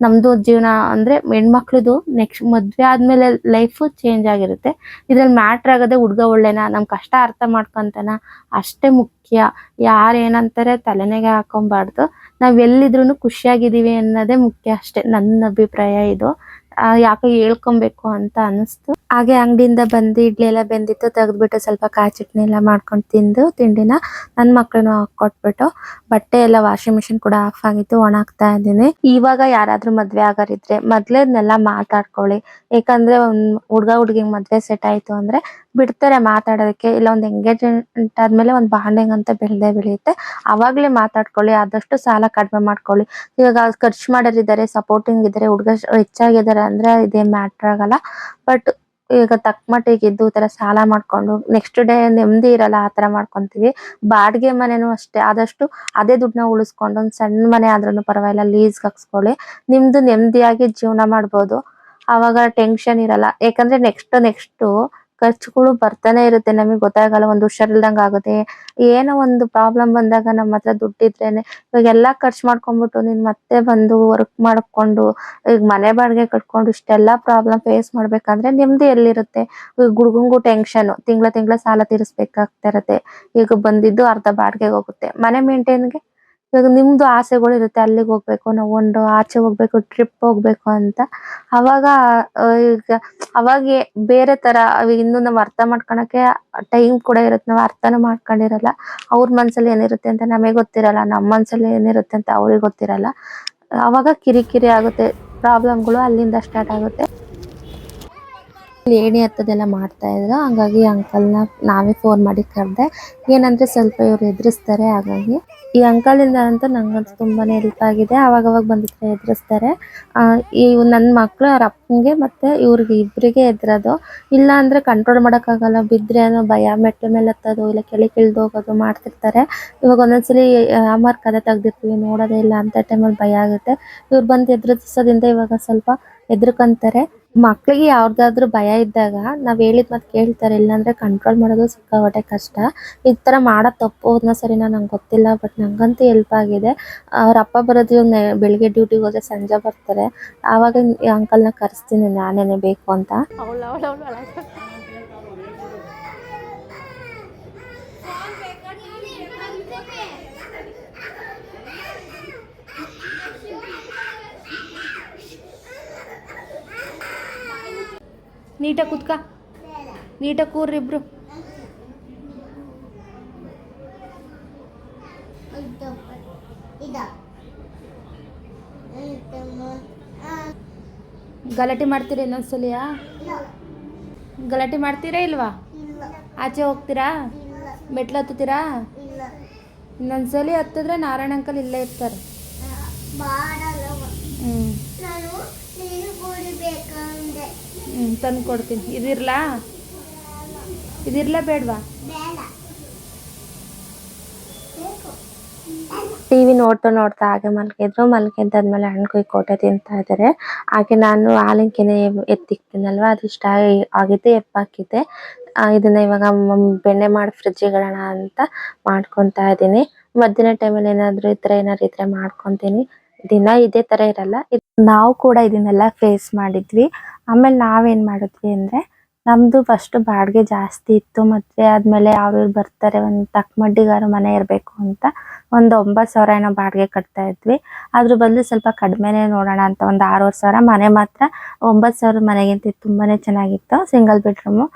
ನಮ್ಮದು ಜೀವನ ಅಂದರೆ ಹೆಣ್ಮಕ್ಳದು ನೆಕ್ಸ್ಟ್ ಮದುವೆ ಆದಮೇಲೆ ಲೈಫು ಚೇಂಜ್ ಆಗಿರುತ್ತೆ. ಇದ್ರಲ್ಲಿ ಮ್ಯಾಟ್ರ್ ಆಗೋದೇ ಹುಡುಗ ಒಳ್ಳೆನಾ, ನಮ್ಮ ಕಷ್ಟ ಅರ್ಥ ಮಾಡ್ಕೊತಾನ, ಅಷ್ಟೇ ಮುಖ್ಯ. ಯಾರು ಏನಂತಾರೆ ತಲೆನೆಗೆ ಹಾಕೊಬಾರ್ದು. ನಾವು ಎಲ್ಲಿದ್ರೂ ಖುಷಿಯಾಗಿದ್ದೀವಿ ಅನ್ನೋದೇ ಮುಖ್ಯ ಅಷ್ಟೇ, ನನ್ನ ಅಭಿಪ್ರಾಯ ಇದು. ಯಾಕೋ ಹೇಳ್ಕೊಬೇಕು ಅಂತ ಅನಿಸ್ತು. ಹಾಗೆ ಅಂಗಡಿಯಿಂದ ಬಂದು ಇಡ್ಲಿ ಎಲ್ಲ ಬೆಂದಿತ್ತು, ತೆಗೆದ್ಬಿಟ್ಟು ಸ್ವಲ್ಪ ಕಾಯಿ ಚಟ್ನಿ ಎಲ್ಲ ಮಾಡ್ಕೊಂಡು ತಿಂದು ತಿಂಡಿನ ನನ್ನ ಮಕ್ಕಳನ್ನು ಕೊಟ್ಬಿಟ್ಟು ಬಟ್ಟೆ ಎಲ್ಲ ವಾಷಿಂಗ್ ಮಿಷಿನ್ ಕೂಡ ಆಫ್ ಆಗಿತ್ತು, ಒಣಗ್ತಾ ಇದ್ದೀನಿ. ಇವಾಗ ಯಾರಾದ್ರೂ ಮದ್ವೆ ಆಗೋರಿದ್ರೆ ಮೊದ್ಲೇದ್ನೆಲ್ಲ ಮಾತಾಡ್ಕೊಳ್ಳಿ. ಯಾಕಂದ್ರೆ ಒಂದ್ ಹುಡ್ಗ ಹುಡ್ಗಿಗ್ ಮದ್ವೆ ಸೆಟ್ ಆಯ್ತು ಅಂದ್ರೆ ಬಿಡ್ತಾರೆ ಮಾತಾಡೋದಕ್ಕೆ. ಇಲ್ಲ ಒಂದ್ ಎಂಗೇಜ್ಮೆಂಟ್ ಆದ್ಮೇಲೆ ಒಂದ್ ಬಾಂಡಿಂಗ್ ಅಂತ ಬೆಳ್ದೇ ಬೆಳೆಯುತ್ತೆ. ಅವಾಗ್ಲೇ ಮಾತಾಡ್ಕೊಳ್ಳಿ. ಆದಷ್ಟು ಸಾಲ ಕಡಿಮೆ ಮಾಡ್ಕೊಳ್ಳಿ. ಇವಾಗ ಖರ್ಚು ಮಾಡೋರಿದ್ದಾರೆ, ಸಪೋರ್ಟಿಂಗ್ ಇದ್ದಾರೆ, ಹುಡ್ಗ ರಿಚ್ ಆಗಿದ್ದಾರೆ ಅಂದ್ರೆ ಇದೇನ್ ಮ್ಯಾಟ್ರ್ ಆಗಲ್ಲ. ಬಟ್ ಈಗ ತಕ್ಕ ಮಟ್ಟಿಗೆ ಇದ್ದು ಈ ತರ ಸಾಲ ಮಾಡ್ಕೊಂಡು ನೆಕ್ಸ್ಟ್ ಡೇ ನೆಮ್ಮದಿ ಇರಲ್ಲ, ಆತರ ಮಾಡ್ಕೊಂತೀವಿ. ಬಾಡಿಗೆ ಮನೆನೂ ಅಷ್ಟೇ, ಆದಷ್ಟು ಅದೇ ದುಡ್ಡನ್ನ ಉಳಿಸ್ಕೊಂಡು ಒಂದ್ ಸಣ್ಣ ಮನೆ ಆದ್ರೂ ಪರವಾಗಿಲ್ಲ ಲೀಸ್ಗೆ ಹಾಕ್ಸ್ಕೊಳ್ಳಿ. ನಿಮ್ದು ನೆಮ್ಮದಿಯಾಗಿ ಜೀವನ ಮಾಡ್ಬೋದು. ಅವಾಗ ಟೆನ್ಷನ್ ಇರಲ್ಲ. ಯಾಕಂದ್ರೆ ನೆಕ್ಸ್ಟ್ ಖರ್ಚುಗಳು ಬರ್ತಾನೆ ಇರುತ್ತೆ, ನಮಗೆ ಗೊತ್ತಾಗಲ್ಲ. ಒಂದ್ ಹುಷಾರಿಲ್ದಂಗ ಆಗುತ್ತೆ, ಏನೋ ಒಂದು ಪ್ರಾಬ್ಲಮ್ ಬಂದಾಗ ನಮ್ಮ ಹತ್ರ ದುಡ್ಡಿದ್ರೇನೆ. ಇವಾಗ ಎಲ್ಲಾ ಖರ್ಚು ಮಾಡ್ಕೊಂಡ್ಬಿಟ್ಟು ನೀನ್ ಮತ್ತೆ ಬಂದು ವರ್ಕ್ ಮಾಡ್ಕೊಂಡು ಈಗ ಮನೆ ಬಾಡಿಗೆ ಕಟ್ಕೊಂಡು ಇಷ್ಟೆಲ್ಲಾ ಪ್ರಾಬ್ಲಮ್ ಫೇಸ್ ಮಾಡ್ಬೇಕಂದ್ರೆ ನೆಮ್ಮದಿ ಎಲ್ಲಿರುತ್ತೆ. ಈಗ ಹುಡ್ಗಂಗೂ ಟೆನ್ಷನ್, ತಿಂಗಳ ಸಾಲ ತೀರಿಸ್ಬೇಕಾಗ್ತಾ ಇರತ್ತೆ. ಈಗ ಬಂದಿದ್ದು ಅರ್ಧ ಬಾಡಿಗೆಗೆ ಹೋಗುತ್ತೆ. ಮನೆ ಮೇಂಟೈನ್ಗೆ ಇವಾಗ ನಿಮ್ದು ಆಸೆಗಳು ಇರುತ್ತೆ, ಅಲ್ಲಿಗೆ ಹೋಗ್ಬೇಕು, ನಾವು ಒಂದು ಆಚೆ ಹೋಗ್ಬೇಕು, ಟ್ರಿಪ್ ಹೋಗ್ಬೇಕು ಅಂತ. ಅವಾಗ ಈಗ ಅವಾಗ ಬೇರೆ ತರ ಇನ್ನು ನಾವ್ ಅರ್ಥ ಮಾಡ್ಕೊಳಕ್ಕೆ ಟೈಮ್ ಕೂಡ ಇರುತ್ತೆ, ನಾವ್ ಅರ್ಥನೂ ಮಾಡ್ಕೊಂಡಿರಲ್ಲ. ಅವ್ರ ಮನ್ಸಲ್ಲಿ ಏನಿರುತ್ತೆ ಅಂತ ನಮಗೆ ಗೊತ್ತಿರಲ್ಲ, ನಮ್ಮ ಮನ್ಸಲ್ಲಿ ಏನಿರುತ್ತೆ ಅಂತ ಅವ್ರಿಗೆ ಗೊತ್ತಿರಲ್ಲ. ಅವಾಗ ಕಿರಿಕಿರಿ ಆಗುತ್ತೆ, ಪ್ರಾಬ್ಲಮ್ಗಳು ಅಲ್ಲಿಂದ ಸ್ಟಾರ್ಟ್ ಆಗುತ್ತೆ. ಏಣಿ ಹತ್ತದೆಲ್ಲ ಮಾಡ್ತಾ ಇದ್ರು, ಹಂಗಾಗಿ ಅಂಕಲ್ನ ನಾವೇ ಫೋನ್ ಮಾಡಿ ಕರೆದೆ. ಏನಂದ್ರೆ ಸ್ವಲ್ಪ ಇವ್ರು ಎದುರಿಸ್ತಾರೆ, ಹಾಗಾಗಿ ಈ ಅಂಕಲಿಂದ ಅಂತ ನಂಗಂತೂ ತುಂಬಾನೇ ಹೆಲ್ಪ್ ಆಗಿದೆ. ಅವಾಗವಾಗ ಬಂದಿದ್ರೆ ಎದುರಿಸ್ತಾರೆ. ಈ ನನ್ನ ಮಕ್ಳು ಅವ್ರ ಅಪ್ಪಂಗೆ ಮತ್ತೆ ಇವ್ರಿಗೆ ಇಬ್ಬರಿಗೆ ಎದ್ರೋದು. ಇಲ್ಲ ಅಂದ್ರೆ ಕಂಟ್ರೋಲ್ ಆಗಲ್ಲ, ಬಿದ್ರೆ ಅನ್ನೋ ಭಯ, ಮೆಟ್ಲ ಮೇಲೆ ಹತ್ತೋದು, ಇಲ್ಲ ಕೆಳಗೆ ಇಳ್ದು ಹೋಗೋದು ಮಾಡ್ತಿರ್ತಾರೆ. ಇವಾಗ ಒಂದೊಂದ್ಸಲಿ ಅಮ್ಮರ್ ಕದೆ ತೆಗ್ದಿರ್ತೀವಿ, ನೋಡೋದೇ ಇಲ್ಲ ಅಂತ ಟೈಮಲ್ಲಿ ಭಯ ಆಗುತ್ತೆ. ಇವ್ರು ಬಂದು ಎದುರಿಸೋದ್ರಿಂದ ಇವಾಗ ಸ್ವಲ್ಪ ಎದ್ರಕಂತಾರೆ. ಮಕ್ಳಿಗೆ ಯಾವ್ದಾದ್ರು ಭಯ ಇದ್ದಾಗ ನಾವ್ ಹೇಳಿದ್ ಮಾತ್ ಕೇಳ್ತಾರೆ, ಇಲ್ಲಾಂದ್ರೆ ಕಂಟ್ರೋಲ್ ಮಾಡೋದು ಸಿಕ್ಕಾಪಟ್ಟೆ ಕಷ್ಟ. ಈ ತರ ಮಾಡೋದ್ ತಪ್ಪು ಸರಿ ಸರಿನಾ ನಂಗೆ ಗೊತ್ತಿಲ್ಲ, ಬಟ್ ನಂಗಂತೂ ಹೆಲ್ಪ್ ಆಗಿದೆ. ಅವ್ರ ಅಪ್ಪ ಬರೋದು ಬೆಳಿಗ್ಗೆ ಡ್ಯೂಟಿಗೆ ಹೋದ್ರೆ ಸಂಜೆ ಬರ್ತಾರೆ. ಆವಾಗ ಈ ಅಂಕಲ್ನ ಕರೆಸ್ತೀನಿ ನಾನೇನೆ ಬೇಕು ಅಂತ. ನೀಟಾಗಿ ಕುತ್ಕ, ನೀಟಾಗಿ ಕೂರ್ರಿ ಇಬ್ರು. ಗಲಾಟೆ ಮಾಡ್ತೀರಾ ಇನ್ನೊಂದ್ಸಲಿಯಾ? ಗಲಾಟೆ ಮಾಡ್ತೀರಾ ಇಲ್ವಾ? ಆಚೆ ಹೋಗ್ತೀರಾ? ಮೆಟ್ಲು ಹತ್ತುತ್ತೀರಾ? ಇನ್ನೊಂದ್ಸಲಿ ಹತ್ತಿದ್ರೆ ನಾರಾಯಣ ಅಂಕಲ್ ಇಲ್ಲೇ ಇರ್ತಾರೆ. ತಂದು ಕೊಡ್ತೀನಿ. ಇದಿರ್ಲಾ ಬೇಡವಾ? ಟಿವಿ ನೋಡ್ತಾ ಹಾಗೆ ಮಲ್ಗಿದ್ರು. ಮಲ್ಗಿದ್ದಾದ್ಮೇಲೆ ಹಣ್ಣು ಕೊಟ್ಟೆ ತಿಂತಾ ಇದ್ದಾರೆ. ಹಾಗೆ ನಾನು ಹಾಲಿನ ಕೆನೆ ಎತ್ತಿಕ್ತೀನಲ್ವಾ, ಅದು ಇಷ್ಟ ಆಗಿದ್ದು ಎಪ್ಪಾಕಿದ್ದೆ. ಇದನ್ನ ಇವಾಗ ಬೆಣ್ಣೆ ಮಾಡಿ ಫ್ರಿಜ್ಜಿಗೆ ಇಡೋಣ ಅಂತ ಮಾಡ್ಕೊತಾ ಇದ್ದೀನಿ. ಮಧ್ಯಾಹ್ನ ಟೈಮಲ್ಲಿ ಏನಾದ್ರು ಈ ತರ ಇದ್ರೆ ಮಾಡ್ಕೊಂತೀನಿ. ದಿನ ಇದೇ ತರ ಇರಲ್ಲ. ನಾವು ಕೂಡ ಇದನ್ನೆಲ್ಲ ಫೇಸ್ ಮಾಡಿದ್ವಿ. ಆಮೇಲೆ ನಾವೇನ್ ಮಾಡಿದ್ವಿ ಅಂದ್ರೆ, ನಮ್ದು ಫಸ್ಟ್ ಬಾಡಿಗೆ ಜಾಸ್ತಿ ಇತ್ತು. ಮದ್ವೆ ಆದ್ಮೇಲೆ ಅವ್ರು ಬರ್ತಾರೆ, ಒಂದ್ ತಕ್ಕ ಮಟ್ಟಿಗಾರು ಮನೆ ಇರ್ಬೇಕು ಅಂತ ಒಂದ್ 9,000 ಏನೋ ಬಾಡಿಗೆ ಕಟ್ತಾ ಇದ್ವಿ. ಅದ್ರ ಬದಲು ಸ್ವಲ್ಪ ಕಡಿಮೆನೆ ನೋಡೋಣ ಅಂತ ಒಂದ್ 6,500 ಮನೆ ಮಾತ್ರ 9,000 ಮನೆಗಿಂತ ತುಂಬಾನೇ ಚೆನ್ನಾಗಿತ್ತು, ಸಿಂಗಲ್ ಬೆಡ್ರೂಮ್.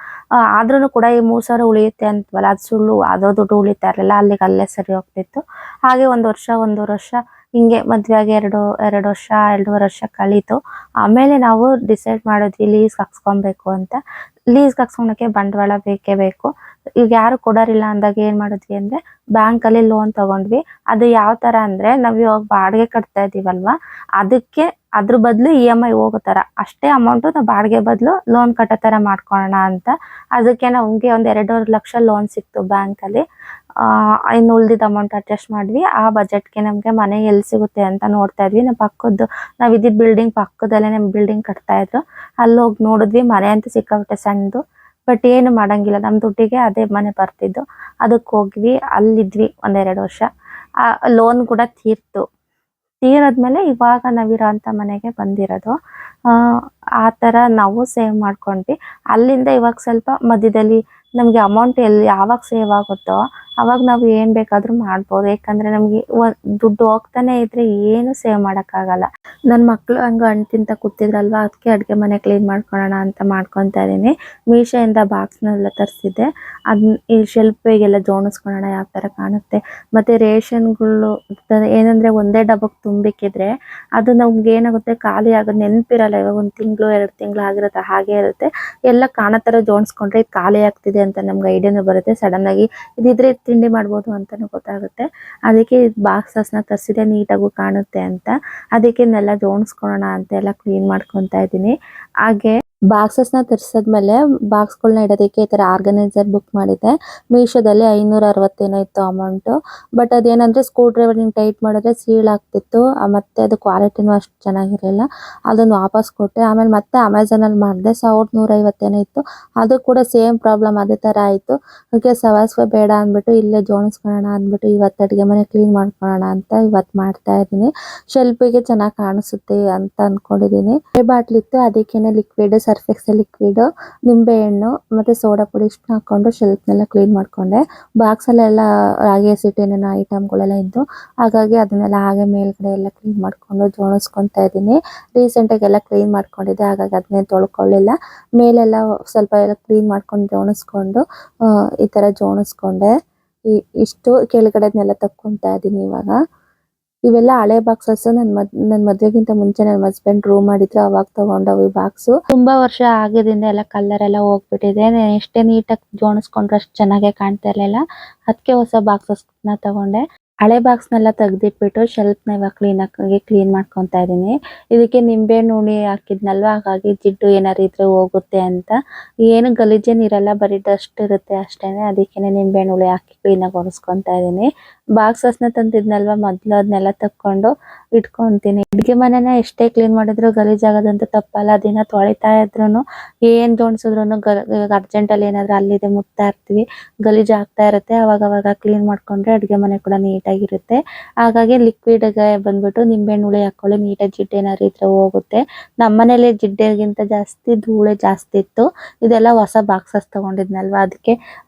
ಆದ್ರೂ ಕೂಡ ಈ 3,000 ಉಳಿಯುತ್ತೆ ಅಂತವಲ್ಲ, ಅದು ಸುಳ್ಳು. ಅದೋ ದುಡ್ಡು ಉಳಿತಾ ಇರಲಿಲ್ಲ, ಅಲ್ಲೇ ಸರಿ ಹೋಗ್ತಿತ್ತು. ಹಾಗೆ ಒಂದೂವರೆ ವರ್ಷ ಹಿಂಗೆ ಮದ್ವೆ ಆಗಿ 2-2.5 ವರ್ಷ ಕಳೀತು. ಆಮೇಲೆ ನಾವು ಡಿಸೈಡ್ ಮಾಡಿದ್ವಿ ಲೀಸ್ ಹಾಕ್ಸ್ಕೊಬೇಕು ಅಂತ. ಲೀಸ್ ಹಾಕ್ಸ್ಕೊಳಕ್ಕೆ ಬಂಡವಾಳ ಬೇಕೇ ಬೇಕು. ಈಗ ಯಾರು ಕೊಡೋರಿಲ್ಲ ಅಂದಾಗ ಏನ್ ಮಾಡಿದ್ವಿ ಅಂದ್ರೆ, ಬ್ಯಾಂಕ್ ಅಲ್ಲಿ ಲೋನ್ ತಗೊಂಡ್ವಿ. ಅದು ಯಾವ ತರ ಅಂದ್ರೆ, ನಾವ್ ಇವಾಗ ಬಾಡಿಗೆ ಕಟ್ತಾ ಇದೀವಲ್ವಾ, ಅದಕ್ಕೆ ಅದ್ರ ಬದಲು EMI ಹೋಗೋ ತರ ಅಷ್ಟೇ ಅಮೌಂಟ್ ನಾವು ಬಾಡಿಗೆ ಬದಲು ಲೋನ್ ಕಟ್ಟೋ ತರ ಮಾಡ್ಕೊಳ್ಳೋಣ ಅಂತ. ಅದಕ್ಕೆ ನಮ್ಗೆ ಒಂದ್ 2.5 ಲಕ್ಷ ಲೋನ್ ಸಿಕ್ತು ಬ್ಯಾಂಕ್ ಅಲ್ಲಿ. ಇನ್ನು ಉಳ್ದಿದ್ದ ಅಮೌಂಟ್ ಅಡ್ಜಸ್ಟ್ ಮಾಡಿದ್ವಿ. ಆ ಬಜೆಟ್ಗೆ ನಮ್ಗೆ ಮನೆ ಎಲ್ಲಿ ಸಿಗುತ್ತೆ ಅಂತ ನೋಡ್ತಾ ಇದ್ವಿ. ನಾವ್ ಇದ್ದಿದ್ ಬಿಲ್ಡಿಂಗ್ ಪಕ್ಕದಲ್ಲೇ ನಮ್ ಬಿಲ್ಡಿಂಗ್ ಕಟ್ತಾ ಇದ್ರು. ಅಲ್ಲಿ ಹೋಗಿ ನೋಡಿದ್ವಿ, ಮನೆ ಅಂತ ಸಿಕ್ಕಾಬಿಟ್ಟೆ ಸಣ್ಣದು. ಬಟ್ ಏನು ಮಾಡಂಗಿಲ್ಲ, ನಮ್ ದುಡ್ಡಿಗೆ ಅದೇ ಮನೆ ಬರ್ತಿದ್ದು. ಅದಕ್ಕೆ ಹೋಗ್ವಿ, ಅಲ್ಲಿದ್ವಿ ಒಂದ್ 2 ವರ್ಷ. ಲೋನ್ ಕೂಡ ತೀರದ್ಮೇಲೆ ಇವಾಗ ನಾವಿರೋ ಅಂತ ಮನೆಗೆ ಬಂದಿರೋದು. ಆ ತರ ನಾವು ಸೇವ್ ಮಾಡ್ಕೊಂಡ್ವಿ. ಅಲ್ಲಿಂದ ಇವಾಗ ಸ್ವಲ್ಪ ಮಧ್ಯದಲ್ಲಿ ನಮ್ಗೆ ಅಮೌಂಟ್ ಯಾವಾಗ ಸೇವ್ ಆಗುತ್ತೋ ಅವಾಗ ನಾವು ಏನ್ ಬೇಕಾದ್ರೂ ಮಾಡ್ಬೋದು. ಯಾಕಂದ್ರೆ ನಮ್ಗೆ ದುಡ್ಡು ಹೋಗ್ತಾನೆ ಇದ್ರೆ ಏನು ಸೇವ್ ಮಾಡಕ್ಕಾಗಲ್ಲ. ನನ್ ಮಕ್ಳು ಹಂಗ ಹಣ್ಣು ತಿಂತ ಕೂತಿದ್ರಲ್ವಾ, ಅದಕ್ಕೆ ಅಡ್ಗೆ ಮನೆ ಕ್ಲೀನ್ ಮಾಡ್ಕೊಳ್ಳೋಣ ಅಂತ ಮಾಡ್ಕೊಂತಾ ಇದೀನಿ. ಮೀಶೋಯಿಂದ ಬಾಕ್ಸ್ನೆಲ್ಲ ತರಿಸಿದ್ದೆ. ಅದನ್ನ ಈ ಶೆಲ್ಫಿಗೆಲ್ಲ ಜೋಡಿಸ್ಕೊಳ್ಳೋಣ ಯಾವ ತರ ಕಾಣುತ್ತೆ. ಮತ್ತೆ ರೇಷನ್ಗಳು ಏನಂದ್ರೆ ಒಂದೇ ಡಬ್ಬಕ್ಕೆ ತುಂಬಿಕ್ಕಿದ್ರೆ ಅದು ನಮ್ಗೆ ಏನಾಗುತ್ತೆ, ಖಾಲಿ ಆಗೋದು ನೆನಪಿರಲ್ಲ. ಇವಾಗ 1 ತಿಂಗಳು 2 ತಿಂಗಳು ಆಗಿರುತ್ತೆ, ಹಾಗೆ ಇರುತ್ತೆ. ಎಲ್ಲ ಕಾಣೋ ತರ ಜೋಡಿಸ್ಕೊಂಡ್ರೆ ಇದು ಖಾಲಿ ಆಗ್ತಿದೆ ಅಂತ ನಮ್ಗೆ ಐಡಿಯಾನು ಬರುತ್ತೆ. ಸಡನ್ ಆಗಿ ಇದಿದ್ರೆ ತಿಂಡಿ ಮಾಡ್ಬೋದು ಅಂತಾನು ಗೊತ್ತಾಗುತ್ತೆ. ಅದಕ್ಕೆ ಬಾಕ್ಸಸ್ನ ತರಿಸಿದೆ, ನೀಟಾಗೂ ಕಾಣುತ್ತೆ ಅಂತ. ಅದಕ್ಕೆ ಇದನ್ನೆಲ್ಲ ಜೋಡಿಸ್ಕೊಳ್ಳೋಣ ಅಂತ ಎಲ್ಲ ಕ್ಲೀನ್ ಮಾಡ್ಕೊತಾ ಇದ್ದೀನಿ. ಹಾಗೆ ಬಾಕ್ಸಸ್ನ ತರಿಸಿದ್ಮೇಲೆ ಬಾಕ್ಸ್ಗಳನ್ನ ಇಡೋದಕ್ಕೆ ಈ ತರ ಆರ್ಗನೈಸರ್ ಬುಕ್ ಮಾಡಿದ್ದೆ. ಮೀಶೋದಲ್ಲಿ 560 ಏನೋ ಇತ್ತು ಅಮೌಂಟು. ಬಟ್ ಅದೇನಂದ್ರೆ ಸ್ಕ್ರೂ ಡ್ರೈವರ್ ಟೈಟ್ ಮಾಡಿದ್ರೆ ಸೀಲ್ ಆಗ್ತಿತ್ತು. ಮತ್ತೆ ಅದು ಕ್ವಾಲಿಟಿನೂ ಅಷ್ಟು ಚೆನ್ನಾಗಿರಲಿಲ್ಲ. ಅದನ್ನ ವಾಪಸ್ ಕೊಟ್ಟೆ. ಆಮೇಲೆ ಮತ್ತೆ ಅಮೆಝಾನ್ ಅಲ್ಲಿ ಮಾಡಿದೆ, 1150 ಏನೋ ಇತ್ತು. ಅದು ಕೂಡ ಸೇಮ್ ಪ್ರಾಬ್ಲಮ್ ಅದೇ ತರ ಆಯ್ತು. ಅದಕ್ಕೆ ಸವಾಸ್ವೆ ಬೇಡ ಅಂದ್ಬಿಟ್ಟು ಇಲ್ಲೇ ಜೋಡಿಸ್ಕೊಳ್ಳೋಣ ಅಂದ್ಬಿಟ್ಟು ಇವತ್ತು ಅಡುಗೆ ಮನೆ ಕ್ಲೀನ್ ಮಾಡ್ಕೊಳ್ಳೋಣ ಅಂತ ಇವತ್ತು ಮಾಡ್ತಾ ಇದ್ದೀನಿ. ಶೆಲ್ಫಿಗೆ ಚೆನ್ನಾಗಿ ಕಾಣಿಸುತ್ತೆ ಅಂತ ಅನ್ಕೊಂಡಿದ್ದೀನಿ. ಬಾಟ್ಲಿ ಇತ್ತು, ಅದಕ್ಕೇನೆ ಲಿಕ್ವಿಡ್, ಸರ್ಫ್ ಎಕ್ಸೆಲ್ ಲಿಕ್ವಿಡ್, ನಿಂಬೆ ಹಣ್ಣು ಮತ್ತೆ ಸೋಡಾ ಪುಡಿ ಇಷ್ಟು ಹಾಕೊಂಡು ಶೆಲ್ಫ್ನೆಲ್ಲ ಕ್ಲೀನ್ ಮಾಡ್ಕೊಂಡೆ. ಬಾಕ್ಸ್ ಅಲ್ಲೆಲ್ಲ ರಾಗಿ ಹಸಿಟ್ಟು ಏನೇನೋ ಐಟಮ್ಗಳೆಲ್ಲ ಇದ್ದು, ಹಾಗಾಗಿ ಅದನ್ನೆಲ್ಲ ಹಾಗೆ ಮೇಲ್ಗಡೆ ಎಲ್ಲ ಕ್ಲೀನ್ ಮಾಡ್ಕೊಂಡು ಜೋಡಿಸ್ಕೊಂತಾ ಇದ್ದೀನಿ. ರೀಸೆಂಟಾಗಿ ಎಲ್ಲ ಕ್ಲೀನ್ ಮಾಡ್ಕೊಂಡಿದ್ದೆ, ಹಾಗಾಗಿ ಅದನ್ನೇ ತೊಳ್ಕೊಳ್ಳಿಲ್ಲ. ಮೇಲೆಲ್ಲ ಸ್ವಲ್ಪ ಎಲ್ಲ ಕ್ಲೀನ್ ಮಾಡ್ಕೊಂಡು ಜೋಡಿಸ್ಕೊಂಡು ಈ ತರ ಜೋಡಿಸ್ಕೊಂಡೆ. ಇಷ್ಟು ಕೆಳಗಡೆನೆಲ್ಲ ತಕ್ಕೊಂತಾ ಇದ್ದೀನಿ ಇವಾಗ. ಇವೆಲ್ಲ ಹಳೆ ಬಾಕ್ಸಸ್ ನನ್ ಮದ್ವೆಗಿಂತ ಮುಂಚೆ ನನ್ನ ಹಸ್ಬೆಂಡ್ ರೂಮ್ ಮಾಡಿದ್ರು, ಅವಾಗ ತಗೊಂಡವು ಈ ಬಾಕ್ಸು. ತುಂಬಾ ವರ್ಷ ಆಗಿದ್ರಿಂದ ಎಲ್ಲ ಕಲರ್ ಎಲ್ಲ ಹೋಗ್ಬಿಟ್ಟಿದೆ. ಎಷ್ಟೇ ನೀಟಾಗಿ ಜೋಡಿಸ್ಕೊಂಡ್ರೆ ಅಷ್ಟು ಚೆನ್ನಾಗೆ ಕಾಣ್ತಾ ಇರ್ಲಿಲ್ಲ. ಅದಕ್ಕೆ ಹೊಸ ಬಾಕ್ಸಸ್ ನ ತಗೊಂಡೆ. ಹಳೆ ಬಾಕ್ಸ್ನೆಲ್ಲ ತೆಗ್ದಿಟ್ಬಿಟ್ಟು ಶೆಲ್ಫ್ನ ಇವಾಗ ಕ್ಲೀನ್ ಮಾಡ್ಕೊತಾ ಇದೀನಿ. ಇದಕ್ಕೆ ನಿಂಬೆ ಹುಳಿ ಹಾಕಿದ್ನಲ್ವಾ, ಹಾಗಾಗಿ ಜಿಡ್ಡು ಏನಾರು ಇದ್ರೆ ಹೋಗುತ್ತೆ ಅಂತ. ಏನು ಗಲೀಜೇನ್ ಇರಲ್ಲ, ಬರೀ ಡಸ್ಟ್ ಇರುತ್ತೆ ಅಷ್ಟೇನೆ. ಅದಕ್ಕೇನೆ ನಿಂಬೆ ಹುಳಿ ಹಾಕಿ ಕ್ಲೀನಾಗಿ ಒರೆಸ್ಕೊಂತಾ ಇದೀನಿ. ಬಾಕ್ಸಸ್ನ ತಂದಿದ್ನಲ್ವಾ, ಮೊದ್ಲು ಅದನ್ನೆಲ್ಲ ತಕ್ಕೊಂಡು ಇಟ್ಕೊಂತೀನಿ. ಅಡ್ಗೆ ಮನೆನ ಎಷ್ಟೇ ಕ್ಲೀನ್ ಮಾಡಿದ್ರು ಗಲೀಜಾಗೋದಂತೂ ತಪ್ಪಲ್ಲ. ದಿನ ತೊಳಿತಾ ಇದ್ರೂನು ಏನ್ ಜೋಡಿಸಿದ್ರುನು ಇವಾಗ ಅರ್ಜೆಂಟಲ್ಲಿ ಏನಾದ್ರು ಅಲ್ಲಿದೆ ಮುಟ್ತಾ ಇರ್ತೀವಿ, ಗಲೀಜ್ ಆಗ್ತಾ ಇರುತ್ತೆ. ಅವಾಗ ಕ್ಲೀನ್ ಮಾಡ್ಕೊಂಡ್ರೆ ಅಡ್ಗೆ ಮನೆ ಕೂಡ ನೀಟಾಗಿರುತ್ತೆ. ಹಾಗಾಗಿ ಲಿಕ್ವಿಡ್ಗೆ ಬಂದ್ಬಿಟ್ಟು ನಿಂಬೆಹಣ್ಣು ಹುಳಿ ಹಾಕೊಳ್ಳಿ, ನೀಟಾಗಿ ಜಿಡ್ಡು ಏನಾದ್ರು ಇದ್ರೆ ಹೋಗುತ್ತೆ. ನಮ್ಮನೇಲಿ ಜಿಡ್ಡಿಗಿಂತ ಜಾಸ್ತಿ ಧೂಳೆ ಜಾಸ್ತಿ ಇತ್ತು. ಇದೆಲ್ಲ ಹೊಸ ಬಾಕ್ಸಸ್ ತಗೊಂಡಿದ್ನಲ್ವಾ, ಅದಕ್ಕೆ